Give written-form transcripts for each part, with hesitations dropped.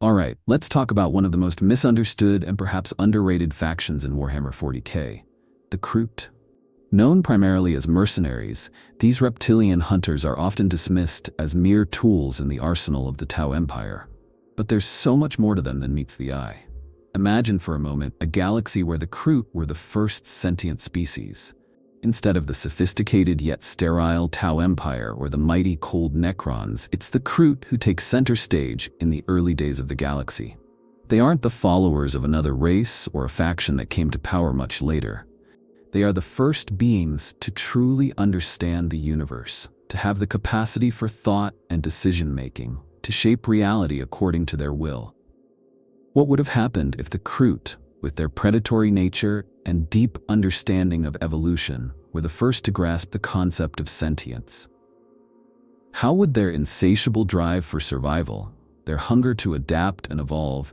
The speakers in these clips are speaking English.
Alright, let's talk about one of the most misunderstood and perhaps underrated factions in Warhammer 40k, the Kroot. Known primarily as mercenaries, these reptilian hunters are often dismissed as mere tools in the arsenal of the Tau Empire. But there's so much more to them than meets the eye. Imagine for a moment a galaxy where the Kroot were the first sentient species. Instead of the sophisticated yet sterile Tau Empire or the mighty cold Necrons, it's the Kroot who take center stage in the early days of the galaxy. They aren't the followers of another race or a faction that came to power much later. They are the first beings to truly understand the universe, to have the capacity for thought and decision-making, to shape reality according to their will. What would have happened if the Kroot, with their predatory nature and deep understanding of evolution, were the first to grasp the concept of sentience? How would their insatiable drive for survival, their hunger to adapt and evolve,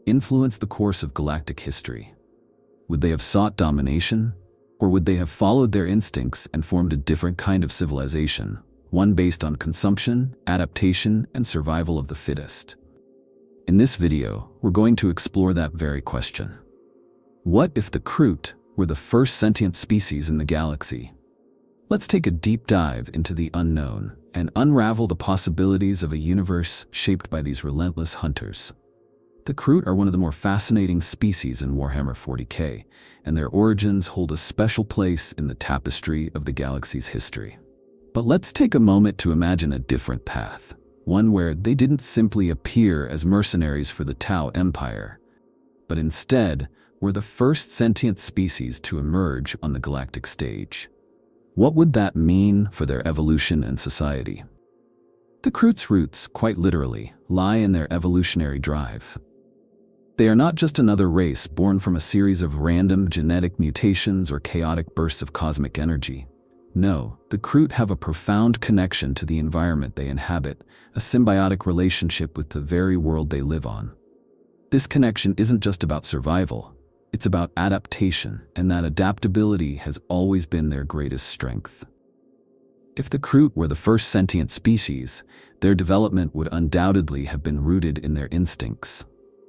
influence the course of galactic history? Would they have sought domination? Or would they have followed their instincts and formed a different kind of civilization, one based on consumption, adaptation, and survival of the fittest? In this video, we're going to explore that very question. What if the Kroot were the first sentient species in the galaxy? Let's take a deep dive into the unknown and unravel the possibilities of a universe shaped by these relentless hunters. The Kroot are one of the more fascinating species in Warhammer 40k, and their origins hold a special place in the tapestry of the galaxy's history. But let's take a moment to imagine a different path, one where they didn't simply appear as mercenaries for the Tau Empire, but instead were the first sentient species to emerge on the galactic stage. What would that mean for their evolution and society? The Kroot's roots, quite literally, lie in their evolutionary drive. They are not just another race born from a series of random genetic mutations or chaotic bursts of cosmic energy. No, the Kroot have a profound connection to the environment they inhabit, a symbiotic relationship with the very world they live on. This connection isn't just about survival, it's about adaptation, and that adaptability has always been their greatest strength. If the Kroot were the first sentient species, their development would undoubtedly have been rooted in their instincts.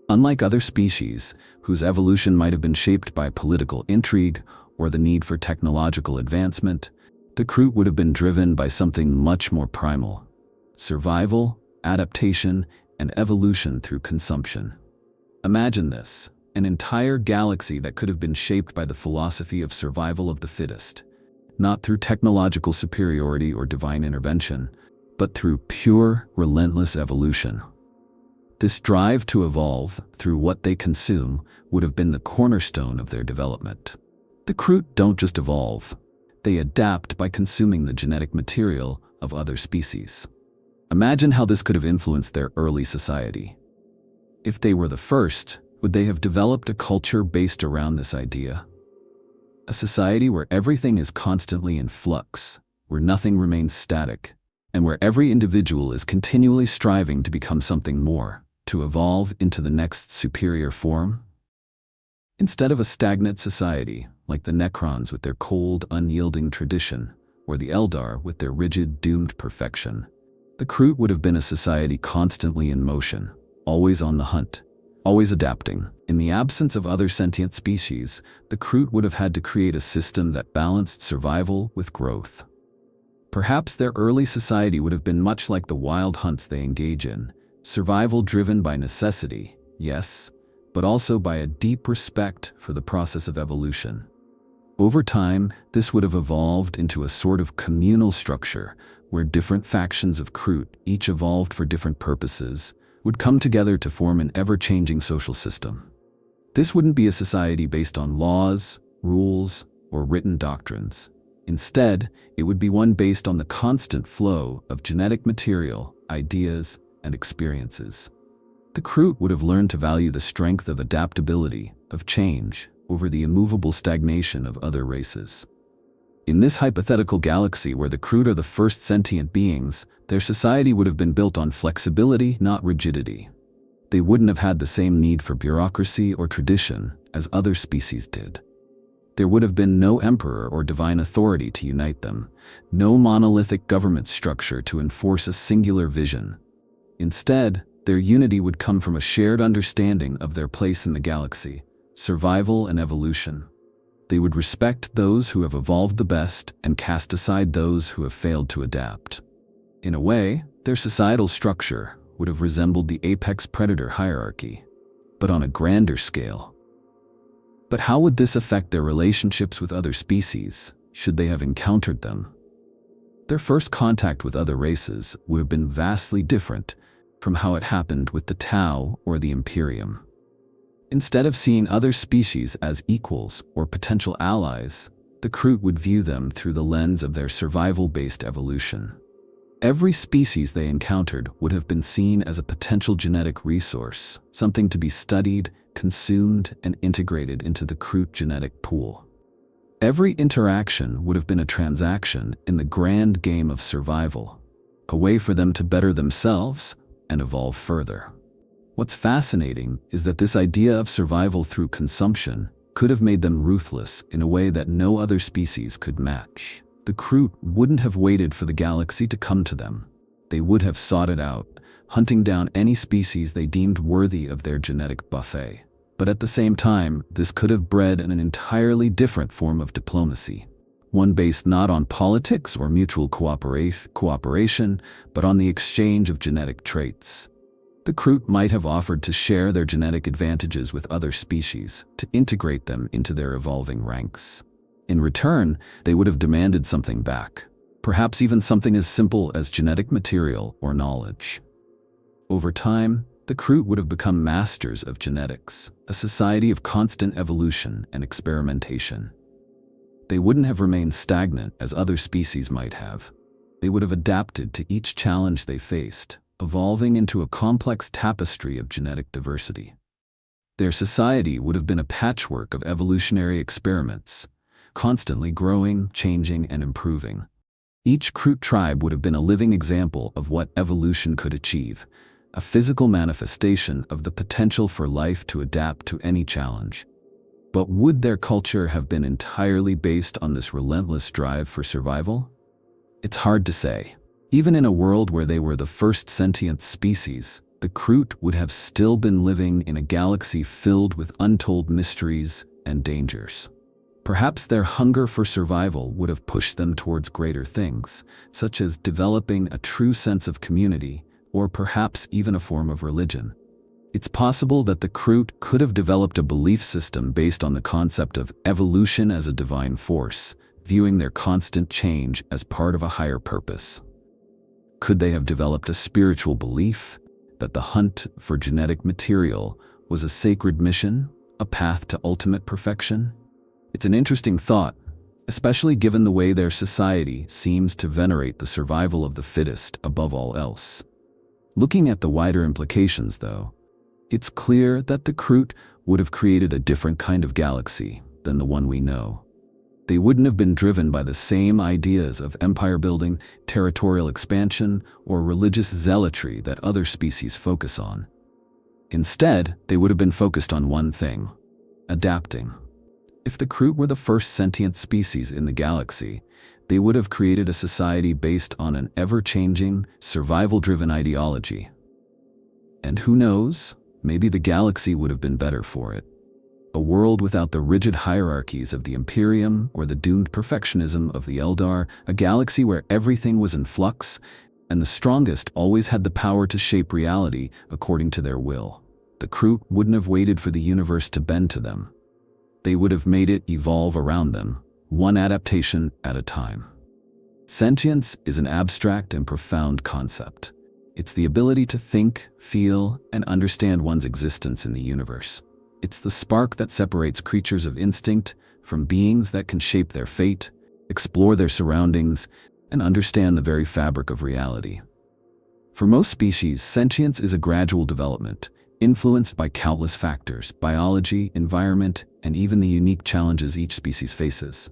Unlike other species, whose evolution might have been shaped by political intrigue or the need for technological advancement, the Kroot would have been driven by something much more primal: survival, adaptation, and evolution through consumption. Imagine this, an entire galaxy that could have been shaped by the philosophy of survival of the fittest, not through technological superiority or divine intervention, but through pure, relentless evolution. This drive to evolve through what they consume would have been the cornerstone of their development. The Kroot don't just evolve, they adapt by consuming the genetic material of other species. Imagine how this could have influenced their early society. If they were the first, would they have developed a culture based around this idea? A society where everything is constantly in flux, where nothing remains static, and where every individual is continually striving to become something more, to evolve into the next superior form? Instead of a stagnant society, like the Necrons with their cold, unyielding tradition, or the Eldar with their rigid, doomed perfection, the Kroot would have been a society constantly in motion, always on the hunt, always adapting. In the absence of other sentient species, the Kroot would have had to create a system that balanced survival with growth. Perhaps their early society would have been much like the wild hunts they engage in, survival driven by necessity, yes, but also by a deep respect for the process of evolution. Over time, this would have evolved into a sort of communal structure where different factions of Kroot, each evolved for different purposes, would come together to form an ever-changing social system. This wouldn't be a society based on laws, rules, or written doctrines. Instead, it would be one based on the constant flow of genetic material, ideas, and experiences. The Kroot would have learned to value the strength of adaptability, of change, over the immovable stagnation of other races. In this hypothetical galaxy where the Kroot are the first sentient beings, their society would have been built on flexibility, not rigidity. They wouldn't have had the same need for bureaucracy or tradition as other species did. There would have been no emperor or divine authority to unite them, no monolithic government structure to enforce a singular vision. Instead, Their unity would come from a shared understanding of their place in the galaxy, survival and evolution. They would respect those who have evolved the best and cast aside those who have failed to adapt. In a way, their societal structure would have resembled the apex predator hierarchy, but on a grander scale. But how would this affect their relationships with other species, should they have encountered them? Their first contact with other races would have been vastly different from how it happened with the Tau or the Imperium. Instead of seeing other species as equals or potential allies, the Kroot would view them through the lens of their survival-based evolution. Every species they encountered would have been seen as a potential genetic resource, something to be studied, consumed, and integrated into the Kroot genetic pool. Every interaction would have been a transaction in the grand game of survival, a way for them to better themselves and evolve further. What's fascinating is that this idea of survival through consumption could have made them ruthless in a way that no other species could match. The Kroot wouldn't have waited for the galaxy to come to them. They would have sought it out, hunting down any species they deemed worthy of their genetic buffet. But at the same time, this could have bred an entirely different form of diplomacy, one based not on politics or mutual cooperation, but on the exchange of genetic traits. The Kroot might have offered to share their genetic advantages with other species, to integrate them into their evolving ranks. In return, they would have demanded something back, perhaps even something as simple as genetic material or knowledge. Over time, the Kroot would have become masters of genetics, a society of constant evolution and experimentation. They wouldn't have remained stagnant as other species might have. They would have adapted to each challenge they faced, evolving into a complex tapestry of genetic diversity. Their society would have been a patchwork of evolutionary experiments, constantly growing, changing, and improving. Each Kroot tribe would have been a living example of what evolution could achieve, a physical manifestation of the potential for life to adapt to any challenge. But would their culture have been entirely based on this relentless drive for survival? It's hard to say. Even in a world where they were the first sentient species, the Kroot would have still been living in a galaxy filled with untold mysteries and dangers. Perhaps their hunger for survival would have pushed them towards greater things, such as developing a true sense of community, or perhaps even a form of religion. It's possible that the Kroot could have developed a belief system based on the concept of evolution as a divine force, viewing their constant change as part of a higher purpose. Could they have developed a spiritual belief that the hunt for genetic material was a sacred mission, a path to ultimate perfection? It's an interesting thought, especially given the way their society seems to venerate the survival of the fittest above all else. Looking at the wider implications, though, it's clear that the Kroot would have created a different kind of galaxy than the one we know. They wouldn't have been driven by the same ideas of empire building, territorial expansion, or religious zealotry that other species focus on. Instead, they would have been focused on one thing: adapting. If the Kroot were the first sentient species in the galaxy, they would have created a society based on an ever-changing, survival-driven ideology. And who knows, maybe the galaxy would have been better for it. A world without the rigid hierarchies of the Imperium or the doomed perfectionism of the Eldar, a galaxy where everything was in flux, and the strongest always had the power to shape reality according to their will. The Kroot wouldn't have waited for the universe to bend to them. They would have made it evolve around them, one adaptation at a time. Sentience is an abstract and profound concept. It's the ability to think, feel, and understand one's existence in the universe. It's the spark that separates creatures of instinct from beings that can shape their fate, explore their surroundings, and understand the very fabric of reality. For most species, sentience is a gradual development, influenced by countless factors: biology, environment, and even the unique challenges each species faces.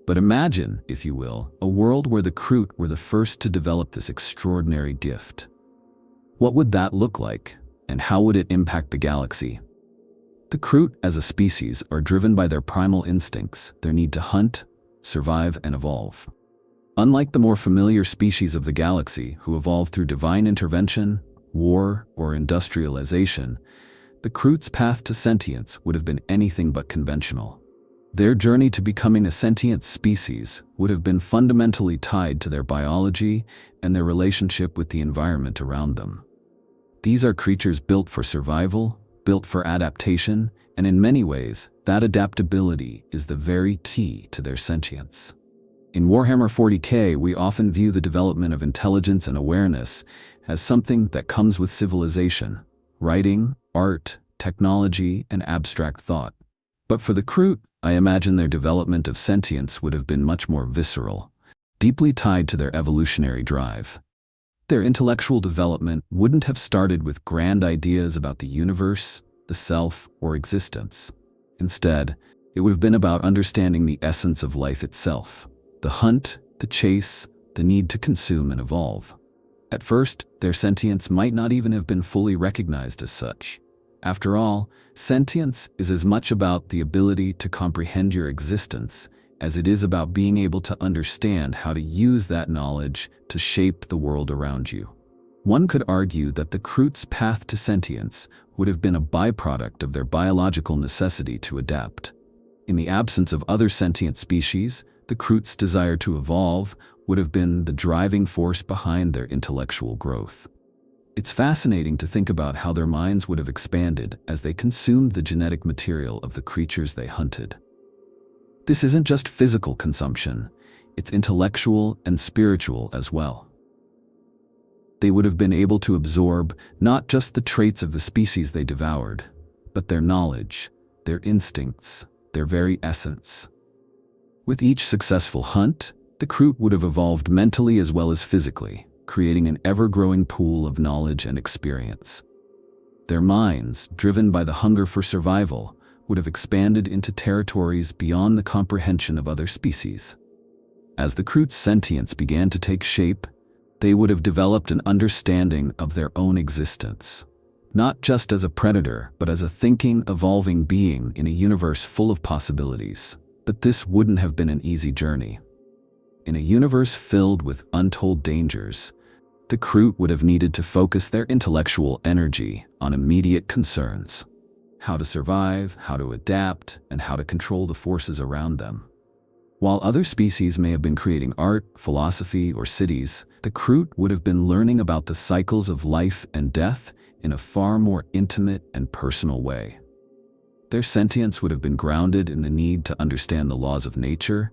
But imagine, if you will, a world where the Kroot were the first to develop this extraordinary gift. What would that look like, and how would it impact the galaxy? The Kroot, as a species, are driven by their primal instincts, their need to hunt, survive, and evolve. Unlike the more familiar species of the galaxy, who evolve through divine intervention, war, or industrialization, the Kroot's path to sentience would have been anything but conventional. Their journey to becoming a sentient species would have been fundamentally tied to their biology and their relationship with the environment around them. These are creatures built for survival, built for adaptation, and in many ways, that adaptability is the very key to their sentience. In Warhammer 40k, we often view the development of intelligence and awareness as something that comes with civilization, writing, art, technology, and abstract thought. But for the Kroot, I imagine their development of sentience would have been much more visceral, deeply tied to their evolutionary drive. Their intellectual development wouldn't have started with grand ideas about the universe, the self, or existence. Instead, it would have been about understanding the essence of life itself, the hunt, the chase, the need to consume and evolve. At first, their sentience might not even have been fully recognized as such. After all, sentience is as much about the ability to comprehend your existence as it is about being able to understand how to use that knowledge to shape the world around you. One could argue that the Kroot's path to sentience would have been a byproduct of their biological necessity to adapt. In the absence of other sentient species, the Kroot's desire to evolve would have been the driving force behind their intellectual growth. It's fascinating to think about how their minds would have expanded as they consumed the genetic material of the creatures they hunted. This isn't just physical consumption, it's intellectual and spiritual as well. They would have been able to absorb not just the traits of the species they devoured, but their knowledge, their instincts, their very essence. With each successful hunt, the Kroot would have evolved mentally as well as physically, creating an ever-growing pool of knowledge and experience. Their minds, driven by the hunger for survival, would have expanded into territories beyond the comprehension of other species. As the Kroot's sentience began to take shape, they would have developed an understanding of their own existence, not just as a predator, but as a thinking, evolving being in a universe full of possibilities. But this wouldn't have been an easy journey. In a universe filled with untold dangers, the Kroot would have needed to focus their intellectual energy on immediate concerns: how to survive, how to adapt, and how to control the forces around them. While other species may have been creating art, philosophy, or cities, the Kroot would have been learning about the cycles of life and death in a far more intimate and personal way. Their sentience would have been grounded in the need to understand the laws of nature,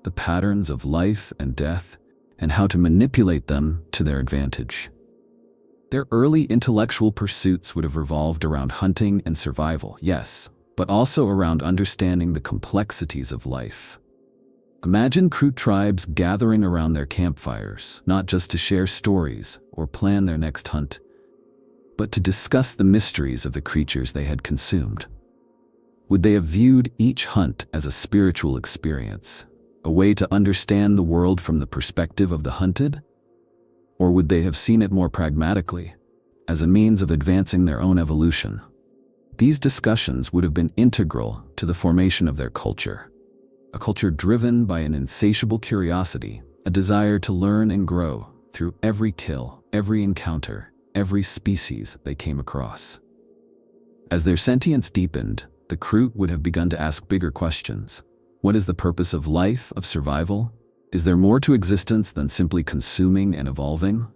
the patterns of life and death, and how to manipulate them to their advantage. Their early intellectual pursuits would have revolved around hunting and survival, yes, but also around understanding the complexities of life. Imagine Kroot tribes gathering around their campfires, not just to share stories or plan their next hunt, but to discuss the mysteries of the creatures they had consumed. Would they have viewed each hunt as a spiritual experience, a way to understand the world from the perspective of the hunted? Or would they have seen it more pragmatically, as a means of advancing their own evolution? These discussions would have been integral to the formation of their culture, a culture driven by an insatiable curiosity, a desire to learn and grow through every kill, every encounter, every species they came across. As their sentience deepened, the Kroot would have begun to ask bigger questions. What is the purpose of life, of survival? Is there more to existence than simply consuming and evolving?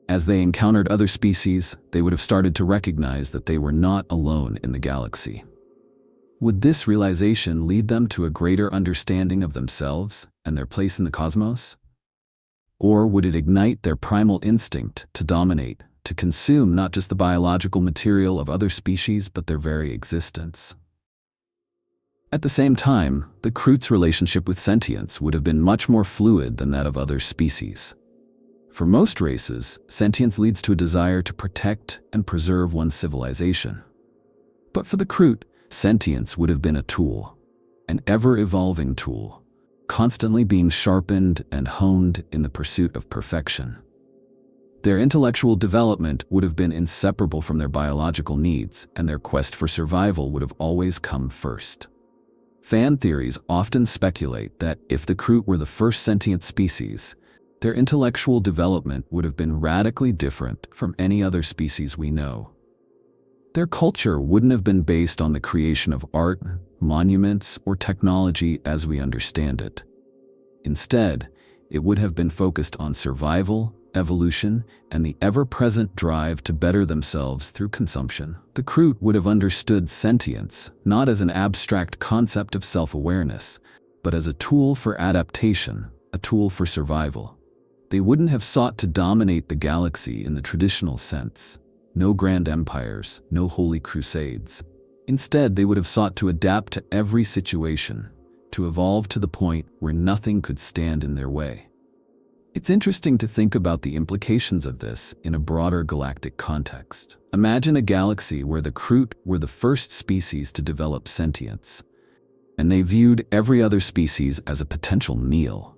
As they encountered other species, they would have started to recognize that they were not alone in the galaxy. Would this realization lead them to a greater understanding of themselves and their place in the cosmos? Or would it ignite their primal instinct to dominate, to consume not just the biological material of other species, but their very existence? At the same time, the Kroot's relationship with sentience would have been much more fluid than that of other species. For most races, sentience leads to a desire to protect and preserve one's civilization. But for the Kroot, sentience would have been a tool, an ever-evolving tool, constantly being sharpened and honed in the pursuit of perfection. Their intellectual development would have been inseparable from their biological needs, and their quest for survival would have always come first. Fan theories often speculate that if the Kroot were the first sentient species, Their intellectual development would have been radically different from any other species we know. Their culture wouldn't have been based on the creation of art, monuments, or technology as we understand it. Instead, it would have been focused on survival, evolution, and the ever-present drive to better themselves through consumption. The Kroot would have understood sentience not as an abstract concept of self-awareness, but as a tool for adaptation, a tool for survival. They wouldn't have sought to dominate the galaxy in the traditional sense. No grand empires, no holy crusades. Instead, they would have sought to adapt to every situation, to evolve to the point where nothing could stand in their way. It's interesting to think about the implications of this in a broader galactic context. Imagine a galaxy where the Kroot were the first species to develop sentience, and they viewed every other species as a potential meal,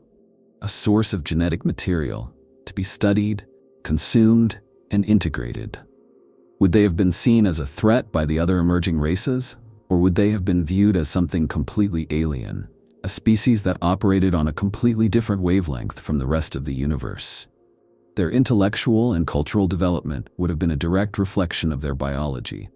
a source of genetic material to be studied, consumed, and integrated. Would they have been seen as a threat by the other emerging races, or would they have been viewed as something completely alien, a species that operated on a completely different wavelength from the rest of the universe? Their intellectual and cultural development would have been a direct reflection of their biology,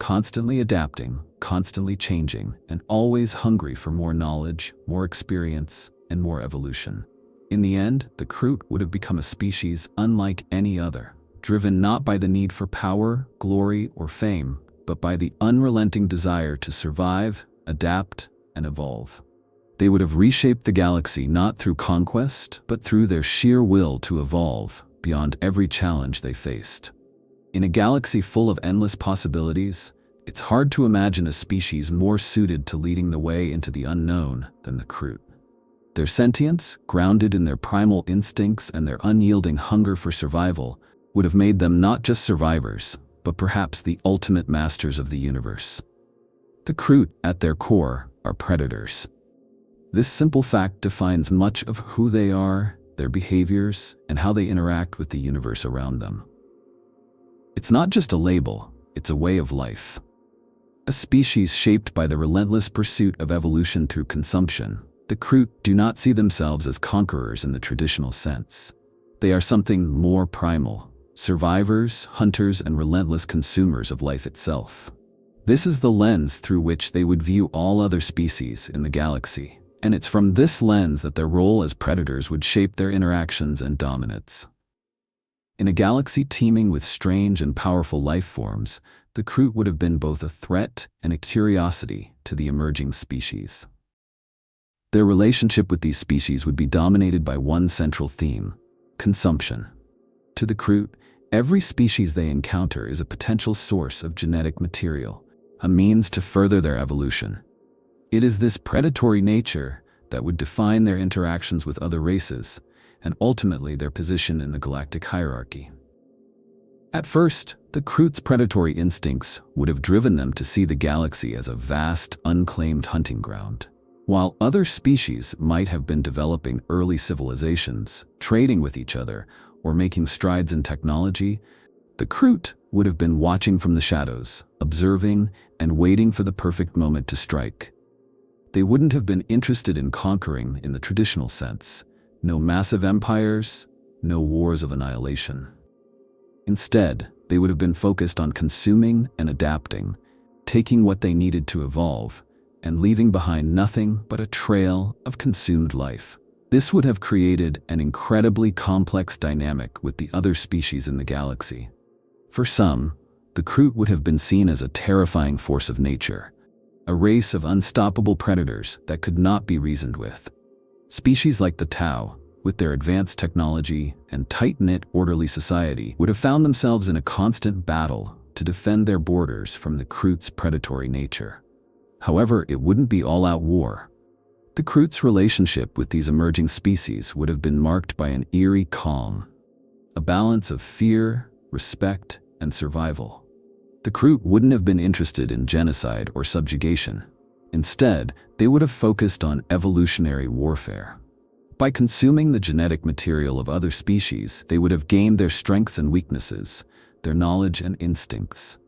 constantly adapting, constantly changing, and always hungry for more knowledge, more experience, and more evolution. In the end, the Kroot would have become a species unlike any other, driven not by the need for power, glory, or fame, but by the unrelenting desire to survive, adapt, and evolve. They would have reshaped the galaxy not through conquest, but through their sheer will to evolve beyond every challenge they faced. In a galaxy full of endless possibilities, it's hard to imagine a species more suited to leading the way into the unknown than the Kroot. Their sentience, grounded in their primal instincts and their unyielding hunger for survival, would have made them not just survivors, but perhaps the ultimate masters of the universe. The Kroot, at their core, are predators. This simple fact defines much of who they are, their behaviors, and how they interact with the universe around them. It's not just a label, it's a way of life. A species shaped by the relentless pursuit of evolution through consumption, the Kroot do not see themselves as conquerors in the traditional sense. They are something more primal, survivors, hunters, and relentless consumers of life itself. This is the lens through which they would view all other species in the galaxy, and it's from this lens that their role as predators would shape their interactions and dominance. In a galaxy teeming with strange and powerful life forms, the Kroot would have been both a threat and a curiosity to the emerging species. Their relationship with these species would be dominated by one central theme: consumption. To the Kroot, every species they encounter is a potential source of genetic material, a means to further their evolution. It is this predatory nature that would define their interactions with other races, and ultimately their position in the galactic hierarchy. At first, the Kroot's predatory instincts would have driven them to see the galaxy as a vast, unclaimed hunting ground. While other species might have been developing early civilizations, trading with each other, or making strides in technology, the Kroot would have been watching from the shadows, observing, and waiting for the perfect moment to strike. They wouldn't have been interested in conquering in the traditional sense. No massive empires, no wars of annihilation. Instead, they would have been focused on consuming and adapting, taking what they needed to evolve, and leaving behind nothing but a trail of consumed life. This would have created an incredibly complex dynamic with the other species in the galaxy. For some, the Kroot would have been seen as a terrifying force of nature, a race of unstoppable predators that could not be reasoned with. Species like the Tau, with their advanced technology and tight-knit, orderly society, would have found themselves in a constant battle to defend their borders from the Kroot's predatory nature. However, it wouldn't be all-out war. The Kroot's relationship with these emerging species would have been marked by an eerie calm, a balance of fear, respect, and survival. The Kroot wouldn't have been interested in genocide or subjugation. Instead, they would have focused on evolutionary warfare. By consuming the genetic material of other species, they would have gained their strengths and weaknesses, their knowledge and instincts.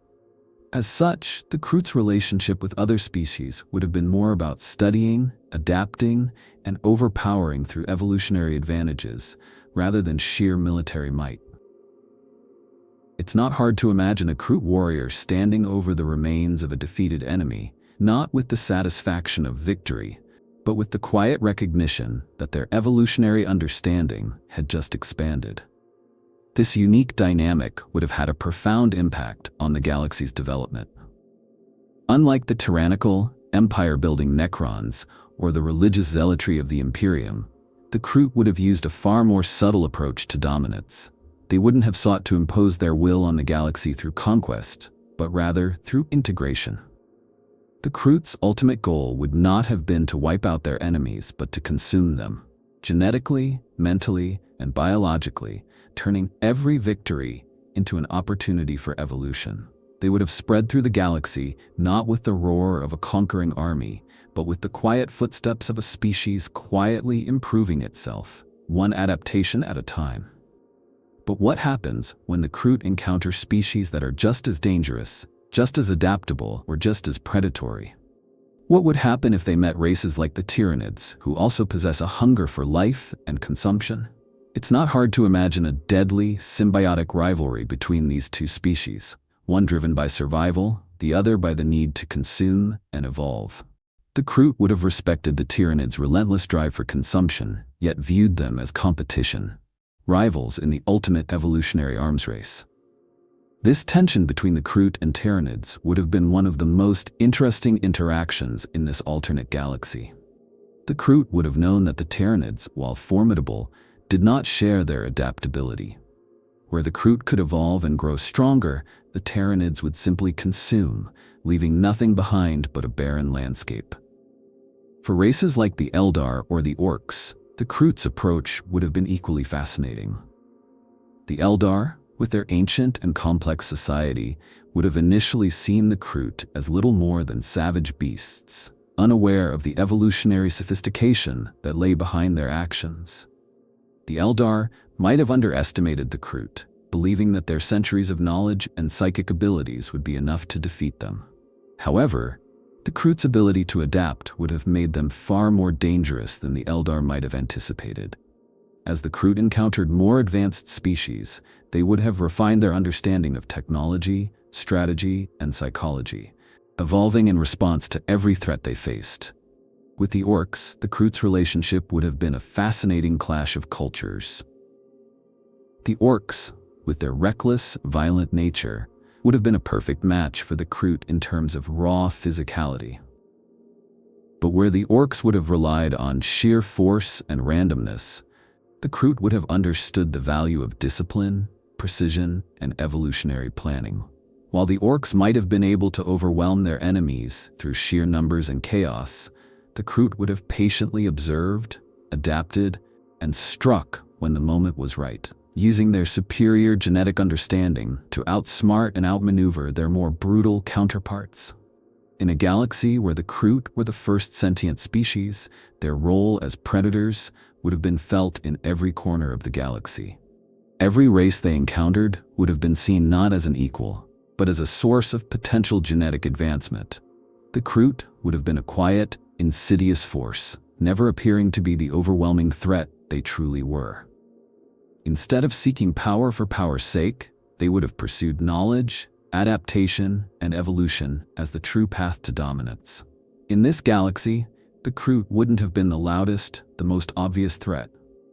As such, the Kroot's relationship with other species would have been more about studying, adapting, and overpowering through evolutionary advantages, rather than sheer military might. It's not hard to imagine a Kroot warrior standing over the remains of a defeated enemy, not with the satisfaction of victory, but with the quiet recognition that their evolutionary understanding had just expanded. This unique dynamic would have had a profound impact on the galaxy's development. Unlike the tyrannical, empire-building Necrons or the religious zealotry of the Imperium, the Kroot would have used a far more subtle approach to dominance. They wouldn't have sought to impose their will on the galaxy through conquest, but rather through integration. The Kroot's ultimate goal would not have been to wipe out their enemies, but to consume them, genetically, mentally, and biologically, turning every victory into an opportunity for evolution. They would have spread through the galaxy, not with the roar of a conquering army, but with the quiet footsteps of a species quietly improving itself, one adaptation at a time. But what happens when the Kroot encounter species that are just as dangerous, just as adaptable, or just as predatory? What would happen if they met races like the Tyranids, who also possess a hunger for life and consumption? It's not hard to imagine a deadly, symbiotic rivalry between these two species, one driven by survival, the other by the need to consume and evolve. The Kroot would have respected the Tyranids' relentless drive for consumption, yet viewed them as competition, rivals in the ultimate evolutionary arms race. This tension between the Kroot and Tyranids would have been one of the most interesting interactions in this alternate galaxy. The Kroot would have known that the Tyranids, while formidable, did not share their adaptability. Where the Kroot could evolve and grow stronger, the Tyranids would simply consume, leaving nothing behind but a barren landscape. For races like the Eldar or the Orcs, the Kroot's approach would have been equally fascinating. The Eldar, with their ancient and complex society, would have initially seen the Kroot as little more than savage beasts, unaware of the evolutionary sophistication that lay behind their actions. The Eldar might have underestimated the Kroot, believing that their centuries of knowledge and psychic abilities would be enough to defeat them. However, the Kroot's ability to adapt would have made them far more dangerous than the Eldar might have anticipated. As the Kroot encountered more advanced species, they would have refined their understanding of technology, strategy, and psychology, evolving in response to every threat they faced. With the Orcs, the Kroot's relationship would have been a fascinating clash of cultures. The Orcs, with their reckless, violent nature, would have been a perfect match for the Kroot in terms of raw physicality. But where the Orcs would have relied on sheer force and randomness, the Kroot would have understood the value of discipline, precision, and evolutionary planning. While the Orcs might have been able to overwhelm their enemies through sheer numbers and chaos, the Kroot would have patiently observed, adapted, and struck when the moment was right, using their superior genetic understanding to outsmart and outmaneuver their more brutal counterparts. In a galaxy where the Kroot were the first sentient species, their role as predators would have been felt in every corner of the galaxy. Every race they encountered would have been seen not as an equal, but as a source of potential genetic advancement. The Kroot would have been a quiet, insidious force, never appearing to be the overwhelming threat they truly were. Instead of seeking power for power's sake, they would have pursued knowledge, adaptation, and evolution as the true path to dominance. In this galaxy, the Kroot wouldn't have been the loudest, the most obvious threat,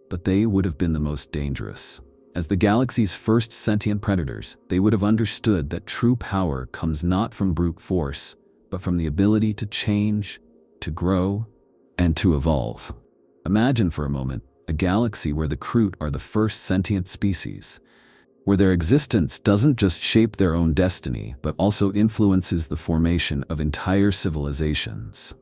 but they would have been the most dangerous. As the galaxy's first sentient predators, they would have understood that true power comes not from brute force, but from the ability to change, to grow, and to evolve. Imagine for a moment a galaxy where the Kroot are the first sentient species, where their existence doesn't just shape their own destiny, but also influences the formation of entire civilizations.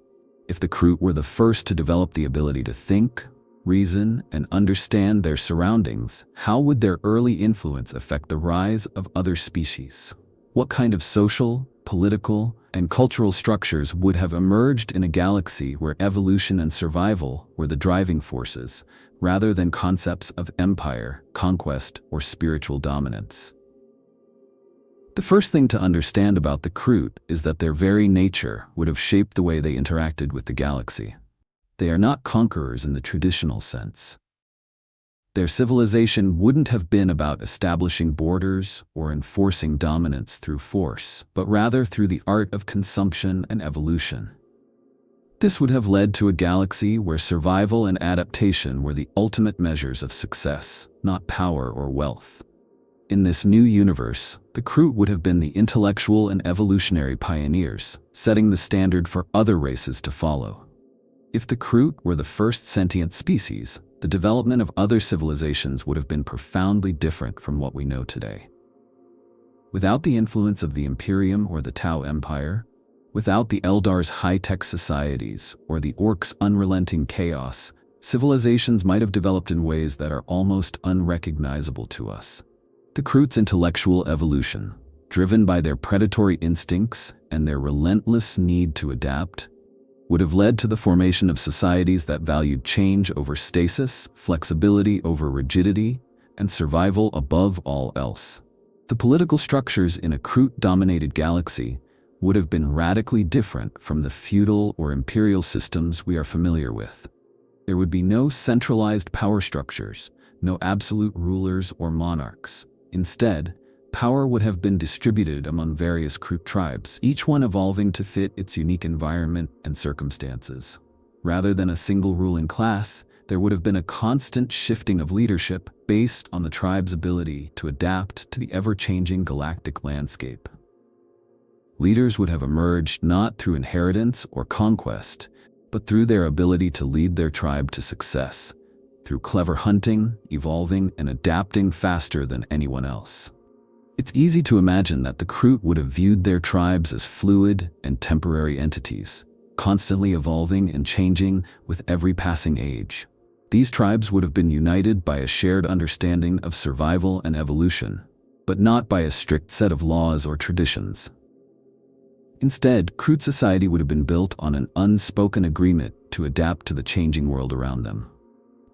If the Kroot were the first to develop the ability to think, reason, and understand their surroundings, how would their early influence affect the rise of other species? What kind of social, political, and cultural structures would have emerged in a galaxy where evolution and survival were the driving forces, rather than concepts of empire, conquest, or spiritual dominance? The first thing to understand about the Kroot is that their very nature would have shaped the way they interacted with the galaxy. They are not conquerors in the traditional sense. Their civilization wouldn't have been about establishing borders or enforcing dominance through force, but rather through the art of consumption and evolution. This would have led to a galaxy where survival and adaptation were the ultimate measures of success, not power or wealth. In this new universe, the Kroot would have been the intellectual and evolutionary pioneers, setting the standard for other races to follow. If the Kroot were the first sentient species, the development of other civilizations would have been profoundly different from what we know today. Without the influence of the Imperium or the Tau Empire, without the Eldar's high-tech societies or the Orcs' unrelenting chaos, civilizations might have developed in ways that are almost unrecognizable to us. The Kroot's intellectual evolution, driven by their predatory instincts and their relentless need to adapt, would have led to the formation of societies that valued change over stasis, flexibility over rigidity, and survival above all else. The political structures in a Kroot-dominated galaxy would have been radically different from the feudal or imperial systems we are familiar with. There would be no centralized power structures, no absolute rulers or monarchs. Instead, power would have been distributed among various Kroot tribes, each one evolving to fit its unique environment and circumstances. Rather than a single ruling class, there would have been a constant shifting of leadership based on the tribe's ability to adapt to the ever-changing galactic landscape. Leaders would have emerged not through inheritance or conquest, but through their ability to lead their tribe to success, through clever hunting, evolving, and adapting faster than anyone else. It's easy to imagine that the Kroot would have viewed their tribes as fluid and temporary entities, constantly evolving and changing with every passing age. These tribes would have been united by a shared understanding of survival and evolution, but not by a strict set of laws or traditions. Instead, Kroot society would have been built on an unspoken agreement to adapt to the changing world around them.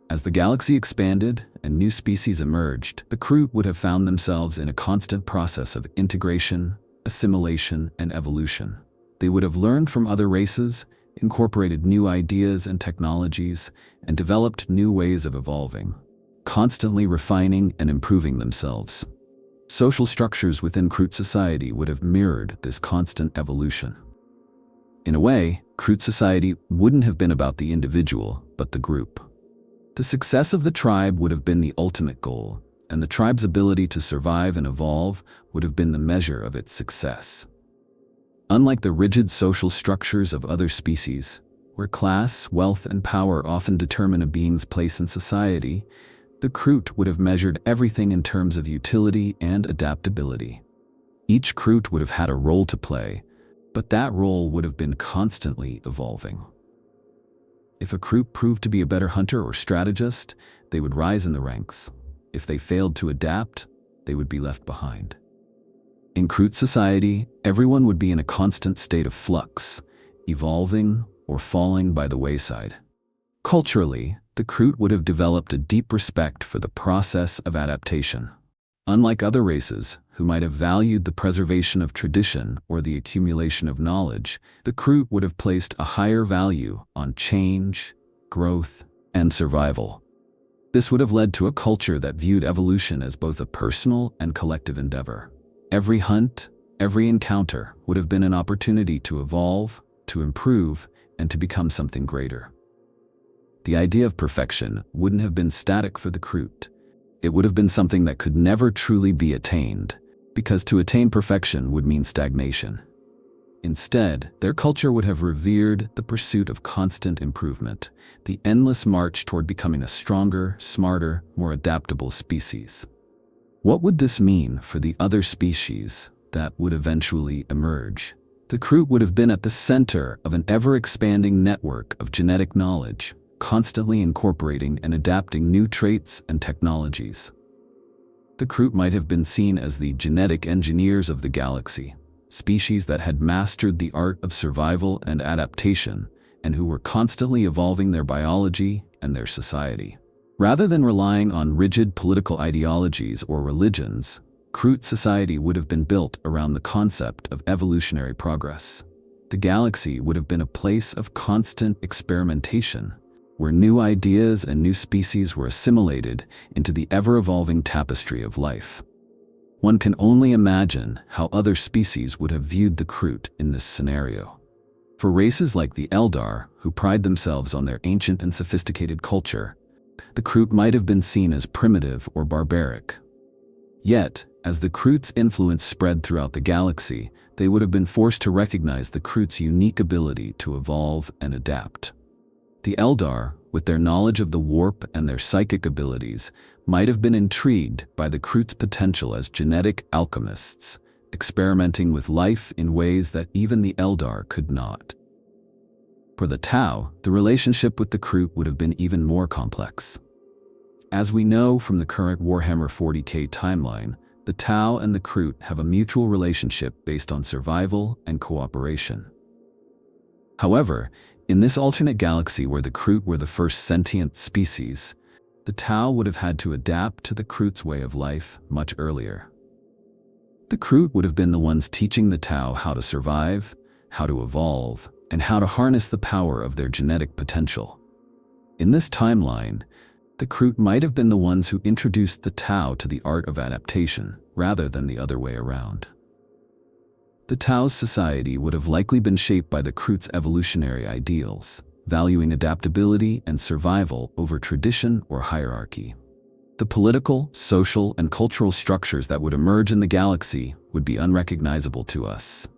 As the galaxy expanded and new species emerged, the Kroot would have found themselves in a constant process of integration, assimilation, and evolution. They would have learned from other races, incorporated new ideas and technologies, and developed new ways of evolving, constantly refining and improving themselves. Social structures within Kroot society would have mirrored this constant evolution. In a way, Kroot society wouldn't have been about the individual, but the group. The success of the tribe would have been the ultimate goal, and the tribe's ability to survive and evolve would have been the measure of its success. Unlike the rigid social structures of other species, where class, wealth, and power often determine a being's place in society, the Kroot would have measured everything in terms of utility and adaptability. Each Kroot would have had a role to play, but that role would have been constantly evolving. If a Kroot proved to be a better hunter or strategist, they would rise in the ranks. If they failed to adapt, they would be left behind. In Kroot society, everyone would be in a constant state of flux, evolving or falling by the wayside. Culturally, the Kroot would have developed a deep respect for the process of adaptation. Unlike other races, who might have valued the preservation of tradition or the accumulation of knowledge, the Kroot would have placed a higher value on change, growth, and survival. This would have led to a culture that viewed evolution as both a personal and collective endeavor. Every hunt, every encounter would have been an opportunity to evolve, to improve, and to become something greater. The idea of perfection wouldn't have been static for the Kroot. It would have been something that could never truly be attained, because to attain perfection would mean stagnation. Instead, their culture would have revered the pursuit of constant improvement, the endless march toward becoming a stronger, smarter, more adaptable species. What would this mean for the other species that would eventually emerge? The Kroot would have been at the center of an ever-expanding network of genetic knowledge, constantly incorporating and adapting new traits and technologies. The Kroot might have been seen as the genetic engineers of the galaxy, species that had mastered the art of survival and adaptation, and who were constantly evolving their biology and their society. Rather than relying on rigid political ideologies or religions, Kroot society would have been built around the concept of evolutionary progress. The galaxy would have been a place of constant experimentation, where new ideas and new species were assimilated into the ever-evolving tapestry of life. One can only imagine how other species would have viewed the Kroot in this scenario. For races like the Eldar, who pride themselves on their ancient and sophisticated culture, the Kroot might have been seen as primitive or barbaric. Yet, as the Kroot's influence spread throughout the galaxy, they would have been forced to recognize the Kroot's unique ability to evolve and adapt. The Eldar, with their knowledge of the warp and their psychic abilities, might have been intrigued by the Kroot's potential as genetic alchemists, experimenting with life in ways that even the Eldar could not. For the Tau, the relationship with the Kroot would have been even more complex. As we know from the current Warhammer 40k timeline, the Tau and the Kroot have a mutual relationship based on survival and cooperation. However, in this alternate galaxy where the Kroot were the first sentient species, the Tau would have had to adapt to the Kroot's way of life much earlier. The Kroot would have been the ones teaching the Tau how to survive, how to evolve, and how to harness the power of their genetic potential. In this timeline, the Kroot might have been the ones who introduced the Tau to the art of adaptation, rather than the other way around. The Tau's society would have likely been shaped by the Kroot's evolutionary ideals, valuing adaptability and survival over tradition or hierarchy. The political, social, and cultural structures that would emerge in the galaxy would be unrecognizable to us.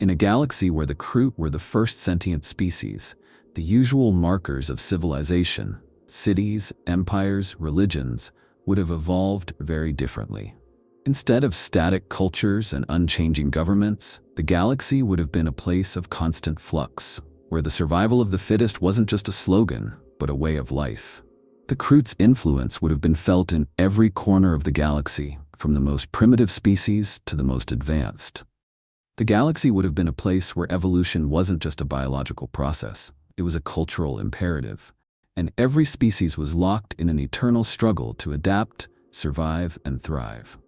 In a galaxy where the Kroot were the first sentient species, the usual markers of civilization, cities, empires, religions, would have evolved very differently. Instead of static cultures and unchanging governments, the galaxy would have been a place of constant flux, where the survival of the fittest wasn't just a slogan, but a way of life. The Kroot's influence would have been felt in every corner of the galaxy, from the most primitive species to the most advanced. The galaxy would have been a place where evolution wasn't just a biological process, it was a cultural imperative, and every species was locked in an eternal struggle to adapt, survive, and thrive.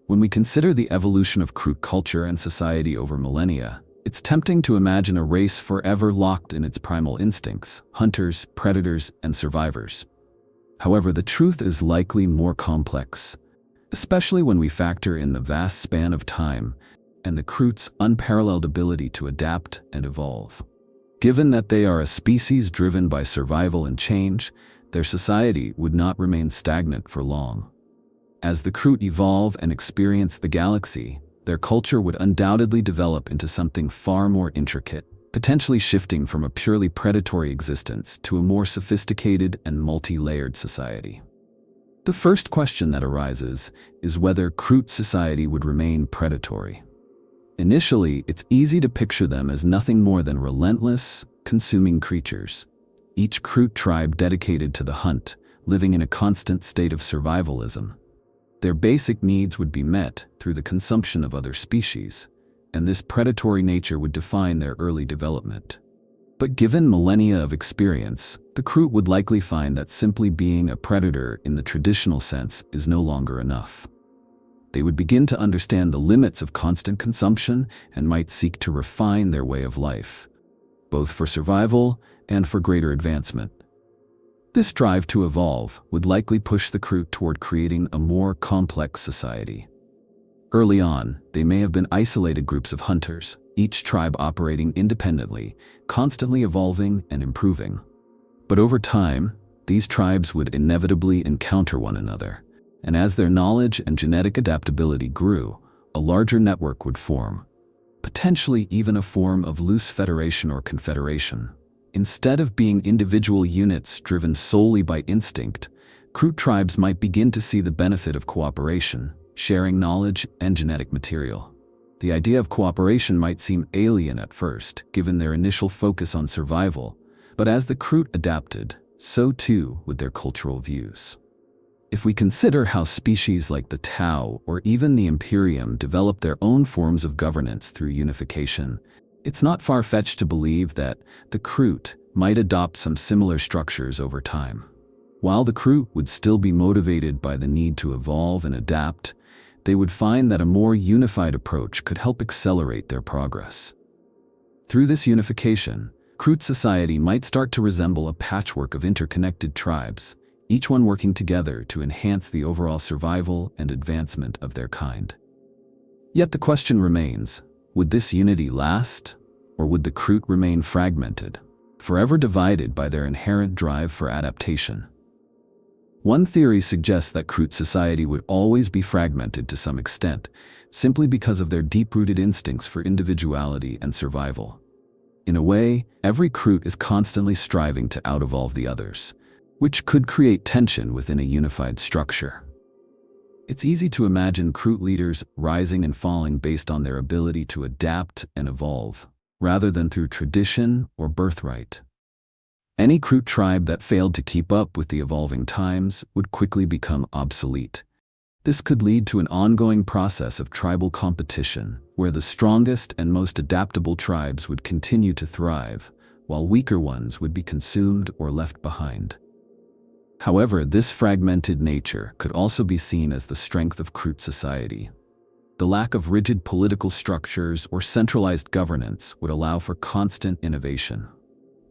When we consider the evolution of Kroot culture and society over millennia, it's tempting to imagine a race forever locked in its primal instincts, hunters, predators, and survivors. However, the truth is likely more complex, especially when we factor in the vast span of time and the Kroot's unparalleled ability to adapt and evolve. Given that they are a species driven by survival and change, their society would not remain stagnant for long. As the Kroot evolve and experience the galaxy, their culture would undoubtedly develop into something far more intricate, potentially shifting from a purely predatory existence to a more sophisticated and multi-layered society. The first question that arises is whether Kroot society would remain predatory. Initially, it's easy to picture them as nothing more than relentless, consuming creatures. Each Kroot tribe dedicated to the hunt, living in a constant state of survivalism. Their basic needs would be met through the consumption of other species, and this predatory nature would define their early development. But given millennia of experience, the Kroot would likely find that simply being a predator in the traditional sense is no longer enough. They would begin to understand the limits of constant consumption and might seek to refine their way of life, both for survival and for greater advancement. This drive to evolve would likely push the Kroot toward creating a more complex society. Early on, they may have been isolated groups of hunters, each tribe operating independently, constantly evolving and improving. But over time, these tribes would inevitably encounter one another, and as their knowledge and genetic adaptability grew, a larger network would form, potentially even a form of loose federation or confederation. Instead of being individual units driven solely by instinct, Kroot tribes might begin to see the benefit of cooperation, sharing knowledge and genetic material. The idea of cooperation might seem alien at first, given their initial focus on survival, but as the Kroot adapted, so too would their cultural views. If we consider how species like the Tau or even the Imperium develop their own forms of governance through unification, it's not far-fetched to believe that the Kroot might adopt some similar structures over time. While the Kroot would still be motivated by the need to evolve and adapt, they would find that a more unified approach could help accelerate their progress. Through this unification, Kroot society might start to resemble a patchwork of interconnected tribes, each one working together to enhance the overall survival and advancement of their kind. Yet the question remains, would this unity last, or would the Kroot remain fragmented, forever divided by their inherent drive for adaptation? One theory suggests that Kroot society would always be fragmented to some extent, simply because of their deep-rooted instincts for individuality and survival. In a way, every Kroot is constantly striving to out-evolve the others, which could create tension within a unified structure. It's easy to imagine Kroot leaders rising and falling based on their ability to adapt and evolve, rather than through tradition or birthright. Any Kroot tribe that failed to keep up with the evolving times would quickly become obsolete. This could lead to an ongoing process of tribal competition, where the strongest and most adaptable tribes would continue to thrive, while weaker ones would be consumed or left behind. However, this fragmented nature could also be seen as the strength of Kroot society. The lack of rigid political structures or centralized governance would allow for constant innovation.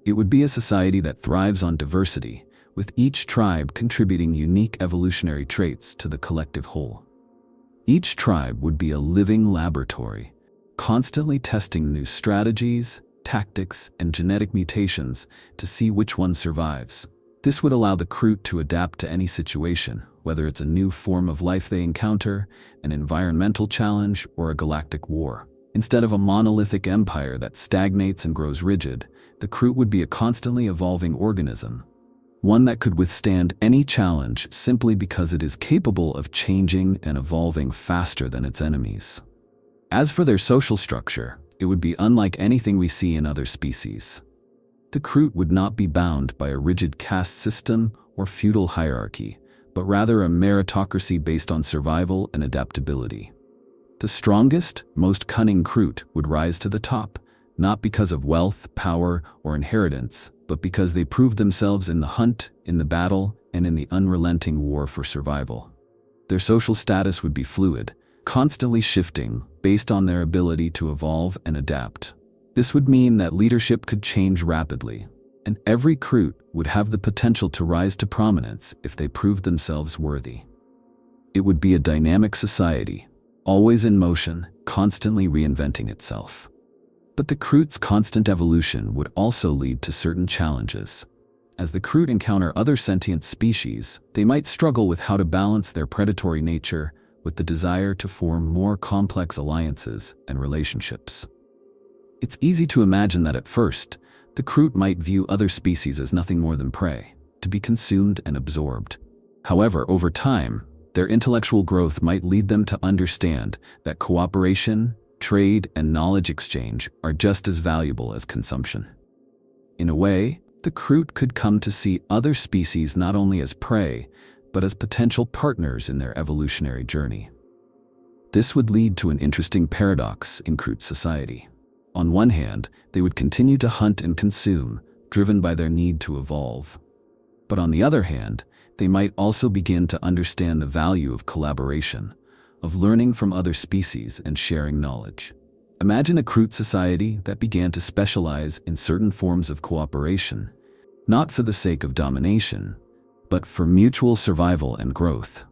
It would be a society that thrives on diversity, with each tribe contributing unique evolutionary traits to the collective whole. Each tribe would be a living laboratory, constantly testing new strategies, tactics, and genetic mutations to see which one survives. This would allow the Kroot to adapt to any situation, whether it's a new form of life they encounter, an environmental challenge, or a galactic war. Instead of a monolithic empire that stagnates and grows rigid, the Kroot would be a constantly evolving organism, one that could withstand any challenge simply because it is capable of changing and evolving faster than its enemies. As for their social structure, it would be unlike anything we see in other species. The Kroot would not be bound by a rigid caste system or feudal hierarchy, but rather a meritocracy based on survival and adaptability. The strongest, most cunning Kroot would rise to the top, not because of wealth, power, or inheritance, but because they proved themselves in the hunt, in the battle, and in the unrelenting war for survival. Their social status would be fluid, constantly shifting based on their ability to evolve and adapt. This would mean that leadership could change rapidly, and every Kroot would have the potential to rise to prominence if they proved themselves worthy. It would be a dynamic society, always in motion, constantly reinventing itself. But the Kroot's constant evolution would also lead to certain challenges. As the Kroot encounter other sentient species, they might struggle with how to balance their predatory nature with the desire to form more complex alliances and relationships. It's easy to imagine that at first, the Kroot might view other species as nothing more than prey, to be consumed and absorbed. However, over time, their intellectual growth might lead them to understand that cooperation, trade, and knowledge exchange are just as valuable as consumption. In a way, the Kroot could come to see other species not only as prey, but as potential partners in their evolutionary journey. This would lead to an interesting paradox in Kroot society. On one hand, they would continue to hunt and consume, driven by their need to evolve. But on the other hand, they might also begin to understand the value of collaboration, of learning from other species and sharing knowledge. Imagine a Kroot society that began to specialize in certain forms of cooperation, not for the sake of domination, but for mutual survival and growth.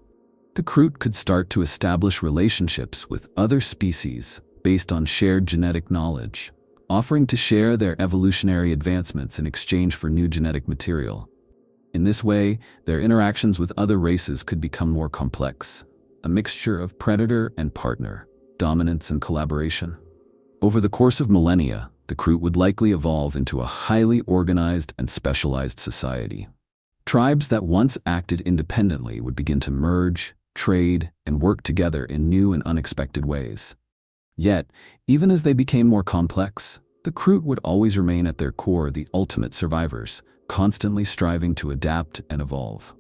The Kroot could start to establish relationships with other species based on shared genetic knowledge, offering to share their evolutionary advancements in exchange for new genetic material. In this way, their interactions with other races could become more complex, a mixture of predator and partner, dominance and collaboration. Over the course of millennia, the Kroot would likely evolve into a highly organized and specialized society. Tribes that once acted independently would begin to merge, trade, and work together in new and unexpected ways. Yet, even as they became more complex, the Kroot would always remain at their core the ultimate survivors, constantly striving to adapt and evolve.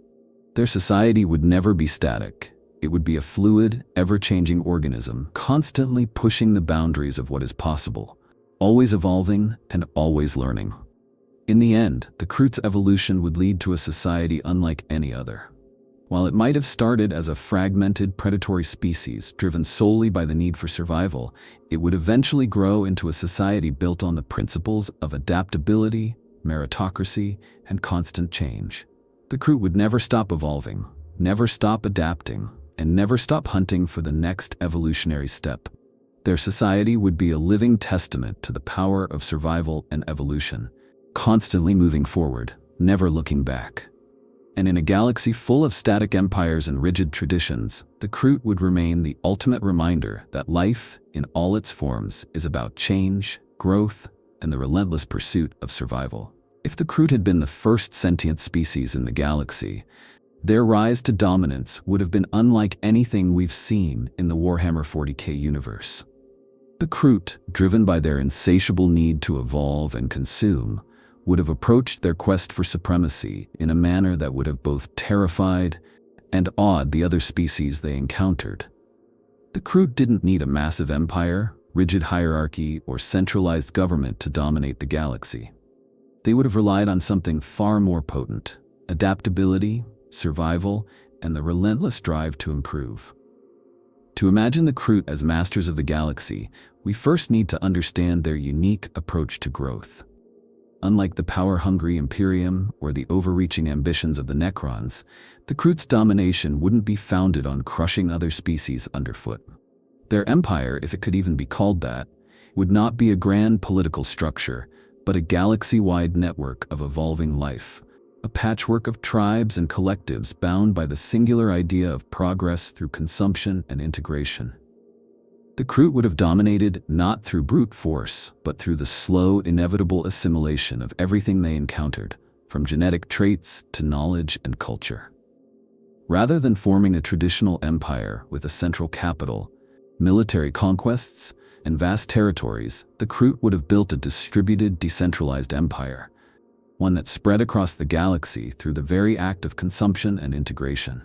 Their society would never be static. It would be a fluid, ever-changing organism, constantly pushing the boundaries of what is possible, always evolving and always learning. In the end, the Kroot's evolution would lead to a society unlike any other. While it might have started as a fragmented predatory species driven solely by the need for survival, it would eventually grow into a society built on the principles of adaptability, meritocracy, and constant change. The Kroot would never stop evolving, never stop adapting, and never stop hunting for the next evolutionary step. Their society would be a living testament to the power of survival and evolution, constantly moving forward, never looking back. And in a galaxy full of static empires and rigid traditions, the Kroot would remain the ultimate reminder that life, in all its forms, is about change, growth, and the relentless pursuit of survival. If the Kroot had been the first sentient species in the galaxy, their rise to dominance would have been unlike anything we've seen in the Warhammer 40k universe. The Kroot, driven by their insatiable need to evolve and consume, would have approached their quest for supremacy in a manner that would have both terrified and awed the other species they encountered. The Kroot didn't need a massive empire, rigid hierarchy, or centralized government to dominate the galaxy. They would have relied on something far more potent: adaptability, survival, and the relentless drive to improve. To imagine the Kroot as masters of the galaxy, we first need to understand their unique approach to growth. Unlike the power-hungry Imperium or the overreaching ambitions of the Necrons, the Kroot's domination wouldn't be founded on crushing other species underfoot. Their empire, if it could even be called that, would not be a grand political structure, but a galaxy-wide network of evolving life, a patchwork of tribes and collectives bound by the singular idea of progress through consumption and integration. The Kroot would have dominated not through brute force, but through the slow, inevitable assimilation of everything they encountered, from genetic traits to knowledge and culture. Rather than forming a traditional empire with a central capital, military conquests, and vast territories, the Kroot would have built a distributed, decentralized empire, one that spread across the galaxy through the very act of consumption and integration.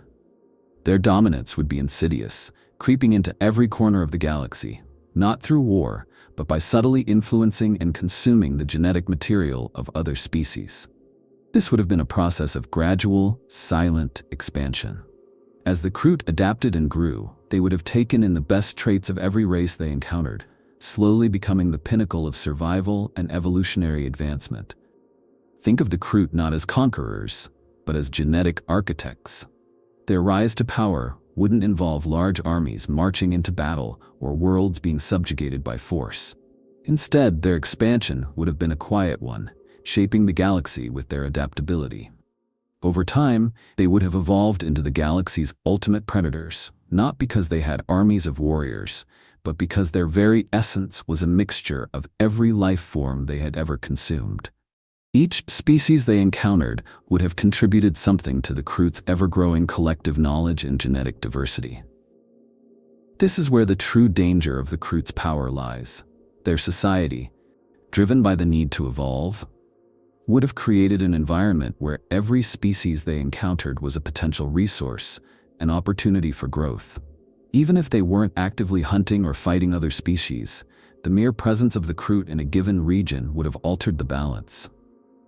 Their dominance would be insidious, creeping into every corner of the galaxy, not through war, but by subtly influencing and consuming the genetic material of other species. This would have been a process of gradual, silent expansion. As the Kroot adapted and grew, they would have taken in the best traits of every race they encountered, slowly becoming the pinnacle of survival and evolutionary advancement. Think of the Kroot not as conquerors, but as genetic architects. Their rise to power wouldn't involve large armies marching into battle or worlds being subjugated by force. Instead, their expansion would have been a quiet one, shaping the galaxy with their adaptability. Over time, they would have evolved into the galaxy's ultimate predators, not because they had armies of warriors, but because their very essence was a mixture of every life form they had ever consumed. Each species they encountered would have contributed something to the Kroot's ever-growing collective knowledge and genetic diversity. This is where the true danger of the Kroot's power lies. Their society, driven by the need to evolve, would have created an environment where every species they encountered was a potential resource, an opportunity for growth. Even if they weren't actively hunting or fighting other species, the mere presence of the Kroot in a given region would have altered the balance.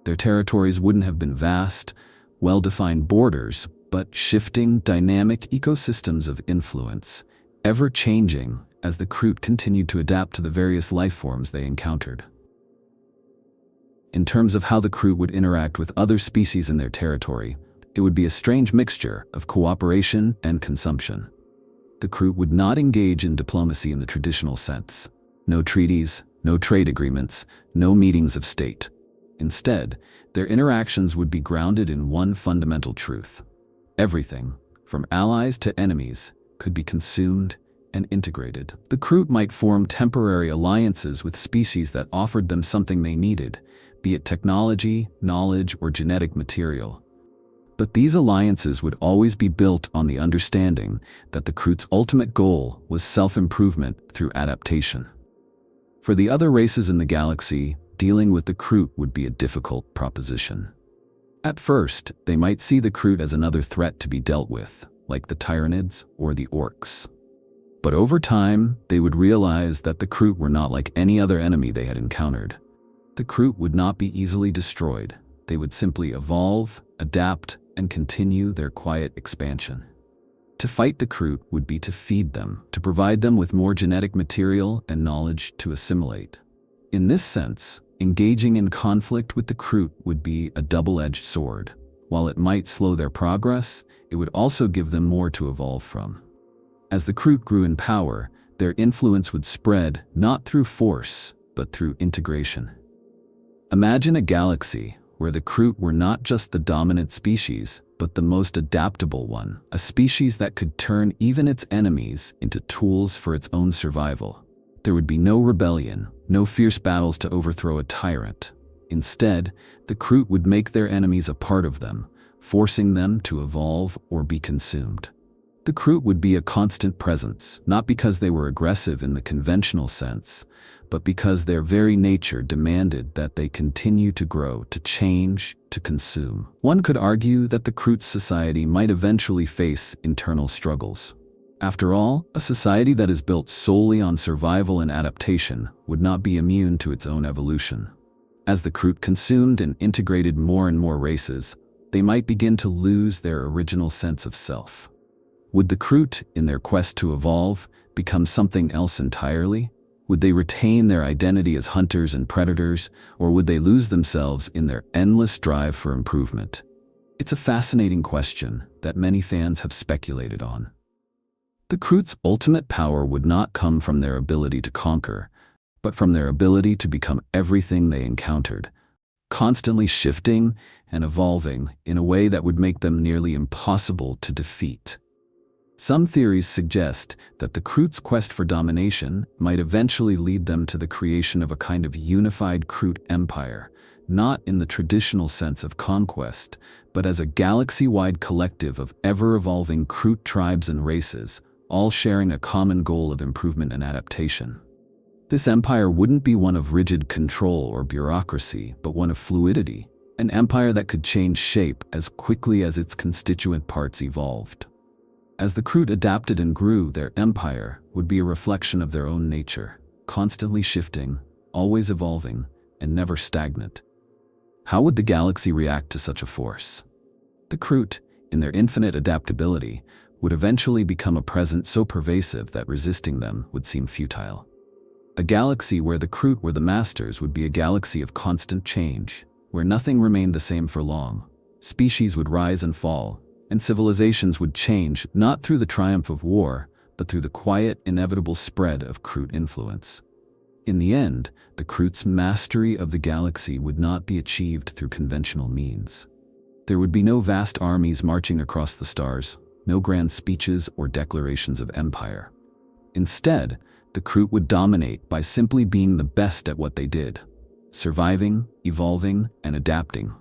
Their territories wouldn't have been vast, well-defined borders, but shifting, dynamic ecosystems of influence, ever-changing as the Kroot continued to adapt to the various life forms they encountered. In terms of how the Kroot would interact with other species in their territory, it would be a strange mixture of cooperation and consumption. The Kroot would not engage in diplomacy in the traditional sense. No treaties, no trade agreements, no meetings of state. Instead, their interactions would be grounded in one fundamental truth. Everything, from allies to enemies, could be consumed and integrated. The Kroot might form temporary alliances with species that offered them something they needed, be it technology, knowledge, or genetic material. But these alliances would always be built on the understanding that the Kroot's ultimate goal was self-improvement through adaptation. For the other races in the galaxy, dealing with the Kroot would be a difficult proposition. At first, they might see the Kroot as another threat to be dealt with, like the Tyranids or the Orcs. But over time, they would realize that the Kroot were not like any other enemy they had encountered. The Kroot would not be easily destroyed. They would simply evolve, adapt, and continue their quiet expansion. To fight the Kroot would be to feed them, to provide them with more genetic material and knowledge to assimilate. In this sense, engaging in conflict with the Kroot would be a double-edged sword. While it might slow their progress, it would also give them more to evolve from. As the Kroot grew in power, their influence would spread not through force, but through integration. Imagine a galaxy where the Kroot were not just the dominant species, but the most adaptable one, a species that could turn even its enemies into tools for its own survival. There would be no rebellion, no fierce battles to overthrow a tyrant. Instead, the Kroot would make their enemies a part of them, forcing them to evolve or be consumed. The Kroot would be a constant presence, not because they were aggressive in the conventional sense, but because their very nature demanded that they continue to grow, to change, to consume. One could argue that the Kroot society might eventually face internal struggles. After all, a society that is built solely on survival and adaptation would not be immune to its own evolution. As the Kroot consumed and integrated more and more races, they might begin to lose their original sense of self. Would the Kroot, in their quest to evolve, become something else entirely? Would they retain their identity as hunters and predators, or would they lose themselves in their endless drive for improvement? It's a fascinating question that many fans have speculated on. The Kroot's ultimate power would not come from their ability to conquer, but from their ability to become everything they encountered, constantly shifting and evolving in a way that would make them nearly impossible to defeat. Some theories suggest that the Kroot's quest for domination might eventually lead them to the creation of a kind of unified Kroot empire, not in the traditional sense of conquest, but as a galaxy-wide collective of ever-evolving Kroot tribes and races, all sharing a common goal of improvement and adaptation. This empire wouldn't be one of rigid control or bureaucracy, but one of fluidity, an empire that could change shape as quickly as its constituent parts evolved. As the Kroot adapted and grew, their empire would be a reflection of their own nature, constantly shifting, always evolving, and never stagnant. How would the galaxy react to such a force? The Kroot, in their infinite adaptability, would eventually become a presence so pervasive that resisting them would seem futile. A galaxy where the Kroot were the masters would be a galaxy of constant change, where nothing remained the same for long. Species would rise and fall, and civilizations would change not through the triumph of war, but through the quiet, inevitable spread of Kroot influence. In the end, the Kroot's mastery of the galaxy would not be achieved through conventional means. There would be no vast armies marching across the stars, no grand speeches or declarations of empire. Instead, the Kroot would dominate by simply being the best at what they did, surviving, evolving, and adapting.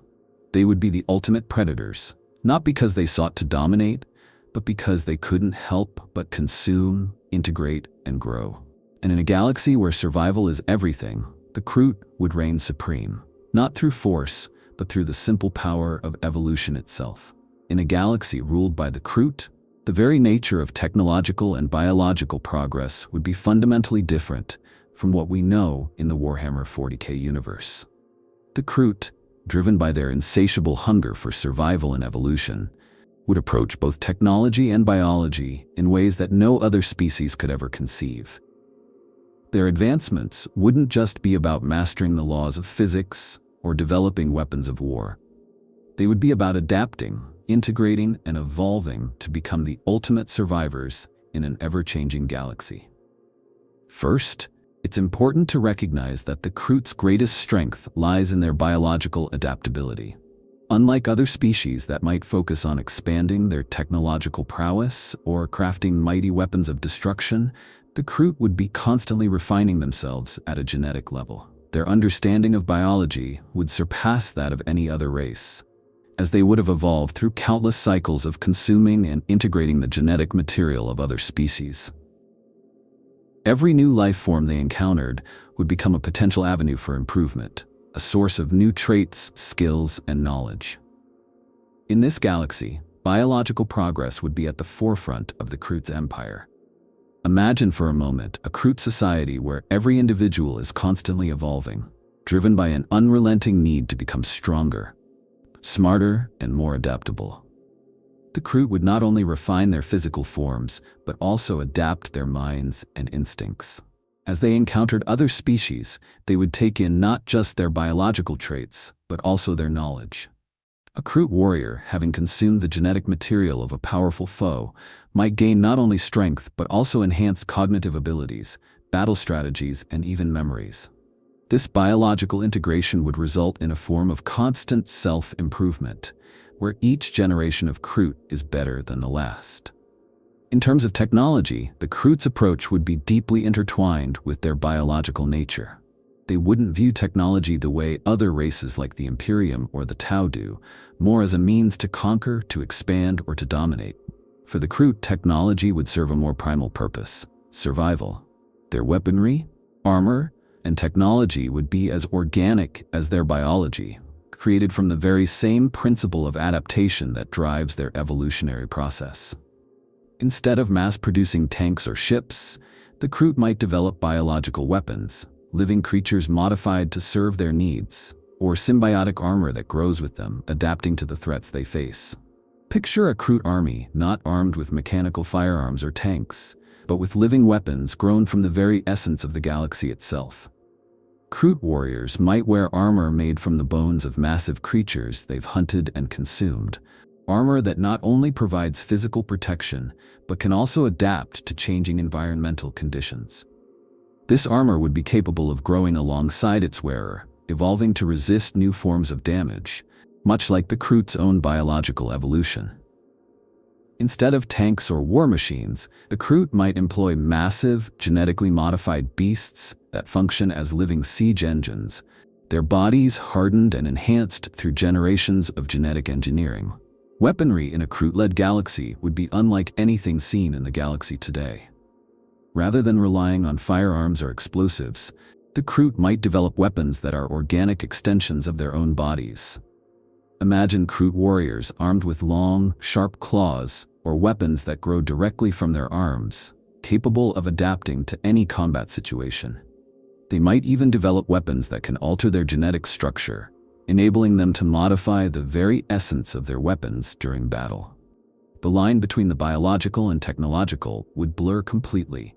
They would be the ultimate predators, not because they sought to dominate, but because they couldn't help but consume, integrate, and grow. And in a galaxy where survival is everything, the Kroot would reign supreme, not through force, but through the simple power of evolution itself. In a galaxy ruled by the Kroot, the very nature of technological and biological progress would be fundamentally different from what we know in the Warhammer 40k universe. The Kroot, driven by their insatiable hunger for survival and evolution, would approach both technology and biology in ways that no other species could ever conceive. Their advancements wouldn't just be about mastering the laws of physics or developing weapons of war. They would be about adapting, integrating, and evolving to become the ultimate survivors in an ever-changing galaxy. First, it's important to recognize that the Kroot's greatest strength lies in their biological adaptability. Unlike other species that might focus on expanding their technological prowess or crafting mighty weapons of destruction, the Kroot would be constantly refining themselves at a genetic level. Their understanding of biology would surpass that of any other race, as they would have evolved through countless cycles of consuming and integrating the genetic material of other species. Every new life form they encountered would become a potential avenue for improvement, a source of new traits, skills, and knowledge. In this galaxy, biological progress would be at the forefront of the Kroot's empire. Imagine for a moment a Kroot society where every individual is constantly evolving, driven by an unrelenting need to become stronger. smarter, and more adaptable. The Kroot would not only refine their physical forms, but also adapt their minds and instincts. As they encountered other species, they would take in not just their biological traits, but also their knowledge. A Kroot warrior, having consumed the genetic material of a powerful foe, might gain not only strength but also enhanced cognitive abilities, battle strategies, and even memories. This biological integration would result in a form of constant self-improvement, where each generation of Kroot is better than the last. In terms of technology, the Kroot's approach would be deeply intertwined with their biological nature. They wouldn't view technology the way other races like the Imperium or the Tau do, more as a means to conquer, to expand, or to dominate. For the Kroot, technology would serve a more primal purpose: survival. Their weaponry, armor, and technology would be as organic as their biology, created from the very same principle of adaptation that drives their evolutionary process. Instead of mass-producing tanks or ships, the Kroot might develop biological weapons, living creatures modified to serve their needs, or symbiotic armor that grows with them, adapting to the threats they face. Picture a Kroot army not armed with mechanical firearms or tanks, but with living weapons grown from the very essence of the galaxy itself. Kroot warriors might wear armor made from the bones of massive creatures they've hunted and consumed, armor that not only provides physical protection, but can also adapt to changing environmental conditions. This armor would be capable of growing alongside its wearer, evolving to resist new forms of damage, much like the Kroot's own biological evolution. Instead of tanks or war machines, the Kroot might employ massive, genetically modified beasts that function as living siege engines, their bodies hardened and enhanced through generations of genetic engineering. Weaponry in a Kroot-led galaxy would be unlike anything seen in the galaxy today. Rather than relying on firearms or explosives, the Kroot might develop weapons that are organic extensions of their own bodies. Imagine Kroot warriors armed with long, sharp claws or weapons that grow directly from their arms, capable of adapting to any combat situation. They might even develop weapons that can alter their genetic structure, enabling them to modify the very essence of their weapons during battle. The line between the biological and technological would blur completely,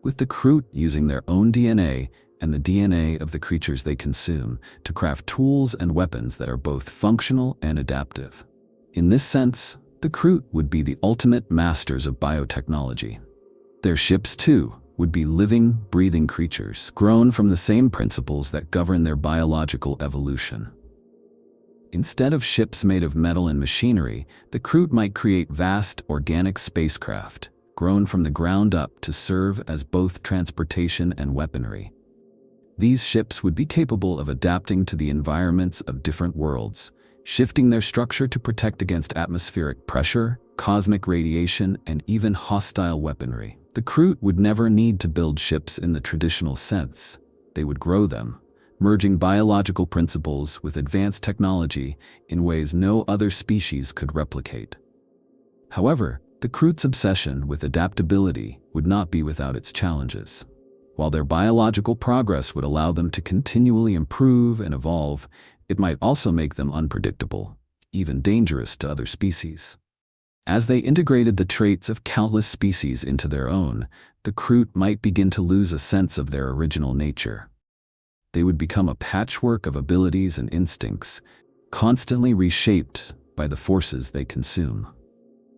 with the Kroot using their own DNA and the DNA of the creatures they consume to craft tools and weapons that are both functional and adaptive. In this sense, the Kroot would be the ultimate masters of biotechnology. Their ships, too, would be living, breathing creatures, grown from the same principles that govern their biological evolution. Instead of ships made of metal and machinery, the Kroot might create vast, organic spacecraft, grown from the ground up to serve as both transportation and weaponry. These ships would be capable of adapting to the environments of different worlds, shifting their structure to protect against atmospheric pressure, cosmic radiation, and even hostile weaponry. The Kroot would never need to build ships in the traditional sense. They would grow them, merging biological principles with advanced technology in ways no other species could replicate. However, the Kroot's obsession with adaptability would not be without its challenges. While their biological progress would allow them to continually improve and evolve, it might also make them unpredictable, even dangerous to other species. As they integrated the traits of countless species into their own, the Kroot might begin to lose a sense of their original nature. They would become a patchwork of abilities and instincts, constantly reshaped by the forces they consume.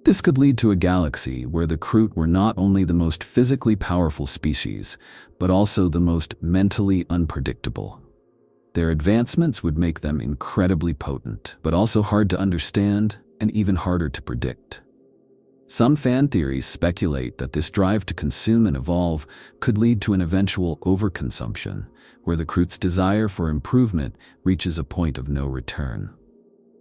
This could lead to a galaxy where the Kroot were not only the most physically powerful species, but also the most mentally unpredictable. Their advancements would make them incredibly potent, but also hard to understand and even harder to predict. Some fan theories speculate that this drive to consume and evolve could lead to an eventual overconsumption, where the Kroot's desire for improvement reaches a point of no return.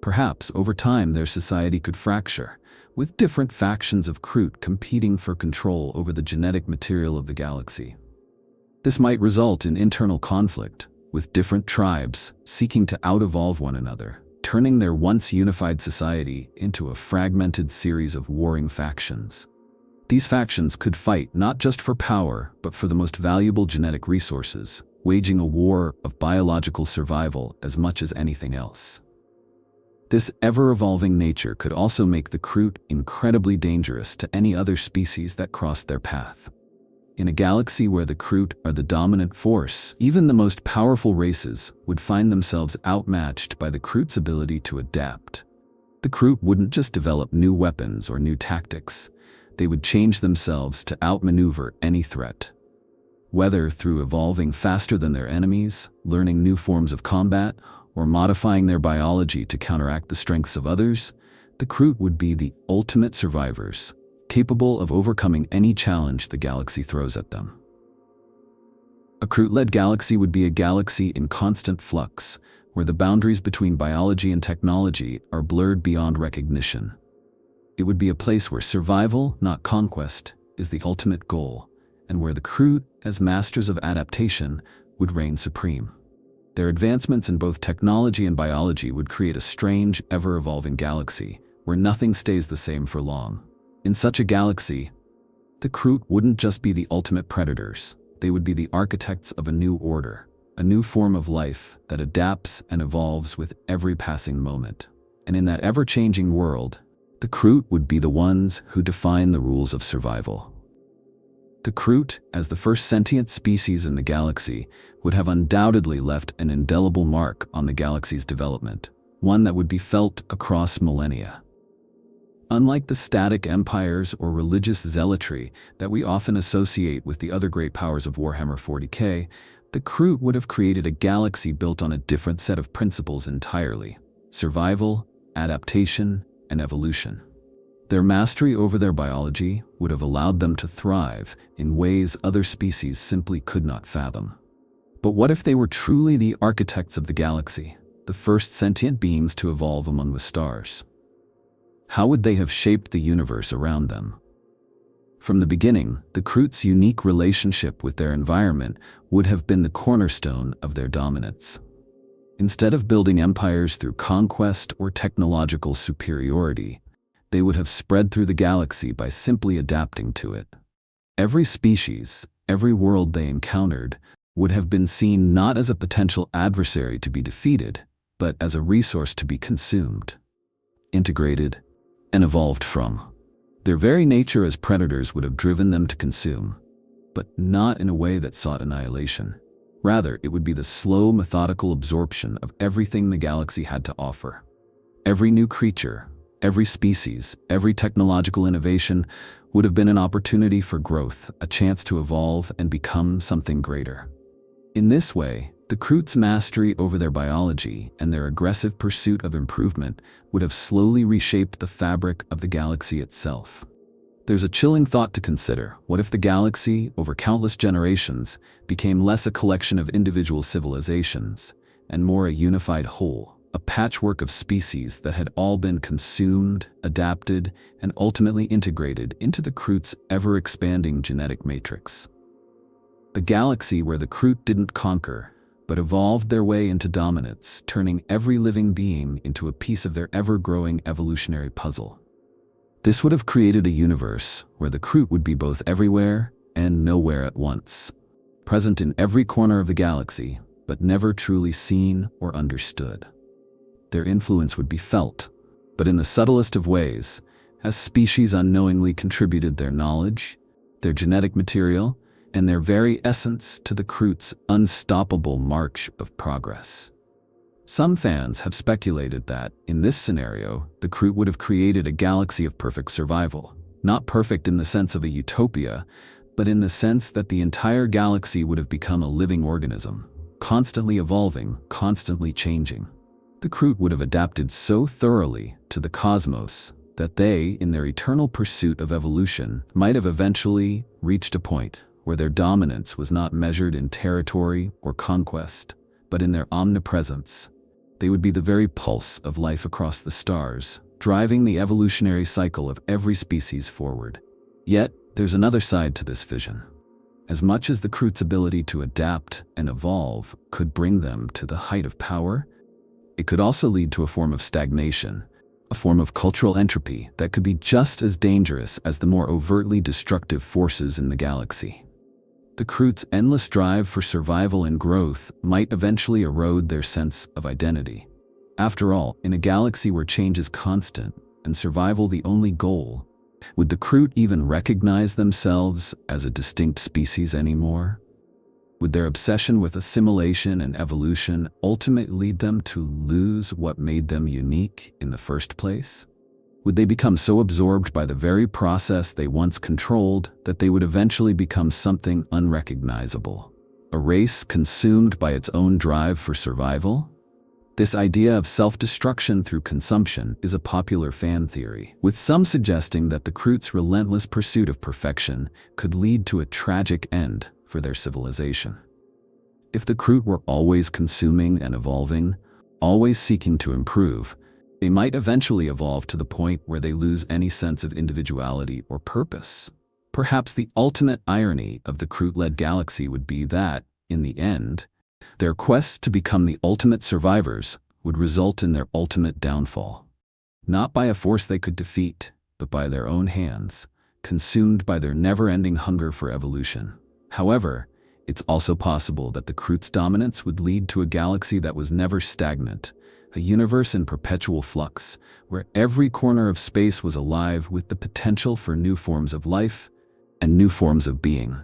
Perhaps over time their society could fracture, with different factions of Kroot competing for control over the genetic material of the galaxy. This might result in internal conflict, with different tribes seeking to out-evolve one another, turning their once unified society into a fragmented series of warring factions. These factions could fight not just for power, but for the most valuable genetic resources, waging a war of biological survival as much as anything else. This ever-evolving nature could also make the Kroot incredibly dangerous to any other species that crossed their path. In a galaxy where the Kroot are the dominant force, even the most powerful races would find themselves outmatched by the Kroot's ability to adapt. The Kroot wouldn't just develop new weapons or new tactics, they would change themselves to outmaneuver any threat. Whether through evolving faster than their enemies, learning new forms of combat, or modifying their biology to counteract the strengths of others, the Kroot would be the ultimate survivors, capable of overcoming any challenge the galaxy throws at them. A Kroot-led galaxy would be a galaxy in constant flux, where the boundaries between biology and technology are blurred beyond recognition. It would be a place where survival, not conquest, is the ultimate goal, and where the Kroot, as masters of adaptation, would reign supreme. Their advancements in both technology and biology would create a strange, ever-evolving galaxy, where nothing stays the same for long. In such a galaxy, the Kroot wouldn't just be the ultimate predators, they would be the architects of a new order, a new form of life that adapts and evolves with every passing moment. And in that ever-changing world, the Kroot would be the ones who define the rules of survival. The Kroot, as the first sentient species in the galaxy, would have undoubtedly left an indelible mark on the galaxy's development, one that would be felt across millennia. Unlike the static empires or religious zealotry that we often associate with the other great powers of Warhammer 40k, the Kroot would have created a galaxy built on a different set of principles entirely: survival, adaptation, and evolution. Their mastery over their biology would have allowed them to thrive in ways other species simply could not fathom. But what if they were truly the architects of the galaxy, the first sentient beings to evolve among the stars? How would they have shaped the universe around them? From the beginning, the Kroot's unique relationship with their environment would have been the cornerstone of their dominance. Instead of building empires through conquest or technological superiority, they would have spread through the galaxy by simply adapting to it. Every species, every world they encountered, would have been seen not as a potential adversary to be defeated, but as a resource to be consumed, integrated, and evolved from. Their very nature as predators would have driven them to consume, but not in a way that sought annihilation. Rather, it would be the slow, methodical absorption of everything the galaxy had to offer. Every new creature, every species, every technological innovation would have been an opportunity for growth, a chance to evolve and become something greater. In this way, the Kroot's mastery over their biology and their aggressive pursuit of improvement would have slowly reshaped the fabric of the galaxy itself. There's a chilling thought to consider. What if the galaxy, over countless generations, became less a collection of individual civilizations and more a unified whole? A patchwork of species that had all been consumed, adapted, and ultimately integrated into the Kroot's ever-expanding genetic matrix. A galaxy where the Kroot didn't conquer, but evolved their way into dominance, turning every living being into a piece of their ever-growing evolutionary puzzle. This would have created a universe where the Kroot would be both everywhere and nowhere at once, present in every corner of the galaxy, but never truly seen or understood. Their influence would be felt, but in the subtlest of ways, as species unknowingly contributed their knowledge, their genetic material, and their very essence to the Kroot's unstoppable march of progress. Some fans have speculated that, in this scenario, the Kroot would have created a galaxy of perfect survival. Not perfect in the sense of a utopia, but in the sense that the entire galaxy would have become a living organism, constantly evolving, constantly changing. The Kroot would have adapted so thoroughly to the cosmos that they, in their eternal pursuit of evolution, might have eventually reached a point where their dominance was not measured in territory or conquest, but in their omnipresence. They would be the very pulse of life across the stars, driving the evolutionary cycle of every species forward. Yet, there's another side to this vision. As much as the Kroot's ability to adapt and evolve could bring them to the height of power, it could also lead to a form of stagnation, a form of cultural entropy that could be just as dangerous as the more overtly destructive forces in the galaxy. The Kroot's endless drive for survival and growth might eventually erode their sense of identity. After all, in a galaxy where change is constant and survival the only goal, would the Kroot even recognize themselves as a distinct species anymore? Would their obsession with assimilation and evolution ultimately lead them to lose what made them unique in the first place? Would they become so absorbed by the very process they once controlled that they would eventually become something unrecognizable? A race consumed by its own drive for survival? This idea of self-destruction through consumption is a popular fan theory, with some suggesting that the Kroot's relentless pursuit of perfection could lead to a tragic end for their civilization. If the Kroot were always consuming and evolving, always seeking to improve, they might eventually evolve to the point where they lose any sense of individuality or purpose. Perhaps the ultimate irony of the Kroot-led galaxy would be that, in the end, their quest to become the ultimate survivors would result in their ultimate downfall. Not by a force they could defeat, but by their own hands, consumed by their never-ending hunger for evolution. However, it's also possible that the Kroot's dominance would lead to a galaxy that was never stagnant, a universe in perpetual flux, where every corner of space was alive with the potential for new forms of life and new forms of being.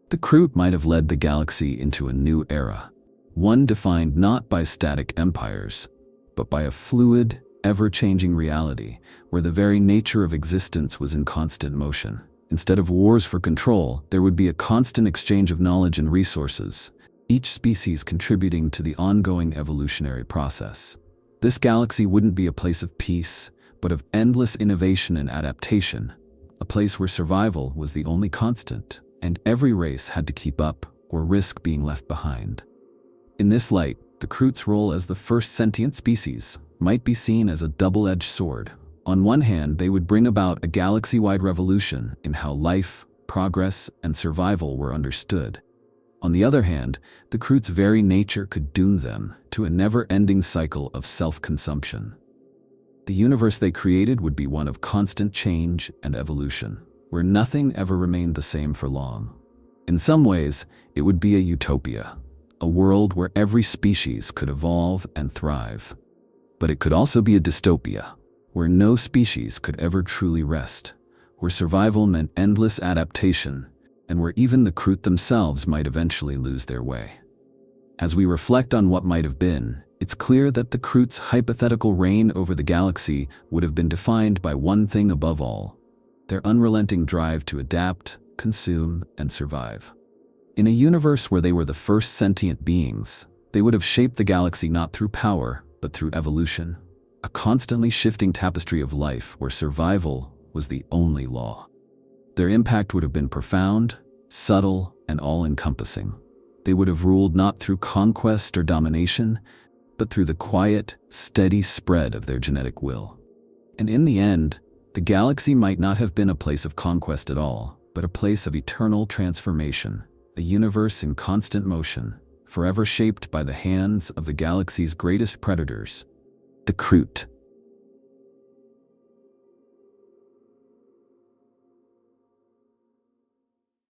The Kroot might have led the galaxy into a new era, one defined not by static empires, but by a fluid, ever-changing reality where the very nature of existence was in constant motion. Instead of wars for control, there would be a constant exchange of knowledge and resources, each species contributing to the ongoing evolutionary process. This galaxy wouldn't be a place of peace, but of endless innovation and adaptation, a place where survival was the only constant, and every race had to keep up or risk being left behind. In this light, the Kroot's role as the first sentient species might be seen as a double-edged sword. On one hand, they would bring about a galaxy-wide revolution in how life, progress, and survival were understood. On the other hand, the Kroot's very nature could doom them to a never-ending cycle of self-consumption. The universe they created would be one of constant change and evolution, where nothing ever remained the same for long. In some ways, it would be a utopia, a world where every species could evolve and thrive. But it could also be a dystopia, where no species could ever truly rest, where survival meant endless adaptation, and where even the Kroot themselves might eventually lose their way. As we reflect on what might have been, it's clear that the Kroot's hypothetical reign over the galaxy would have been defined by one thing above all: their unrelenting drive to adapt, consume, and survive. In a universe where they were the first sentient beings, they would have shaped the galaxy not through power, but through evolution, a constantly shifting tapestry of life where survival was the only law. Their impact would have been profound, subtle, and all-encompassing. They would have ruled not through conquest or domination, but through the quiet, steady spread of their genetic will. And in the end, the galaxy might not have been a place of conquest at all, but a place of eternal transformation, a universe in constant motion, forever shaped by the hands of the galaxy's greatest predators, the Kroot.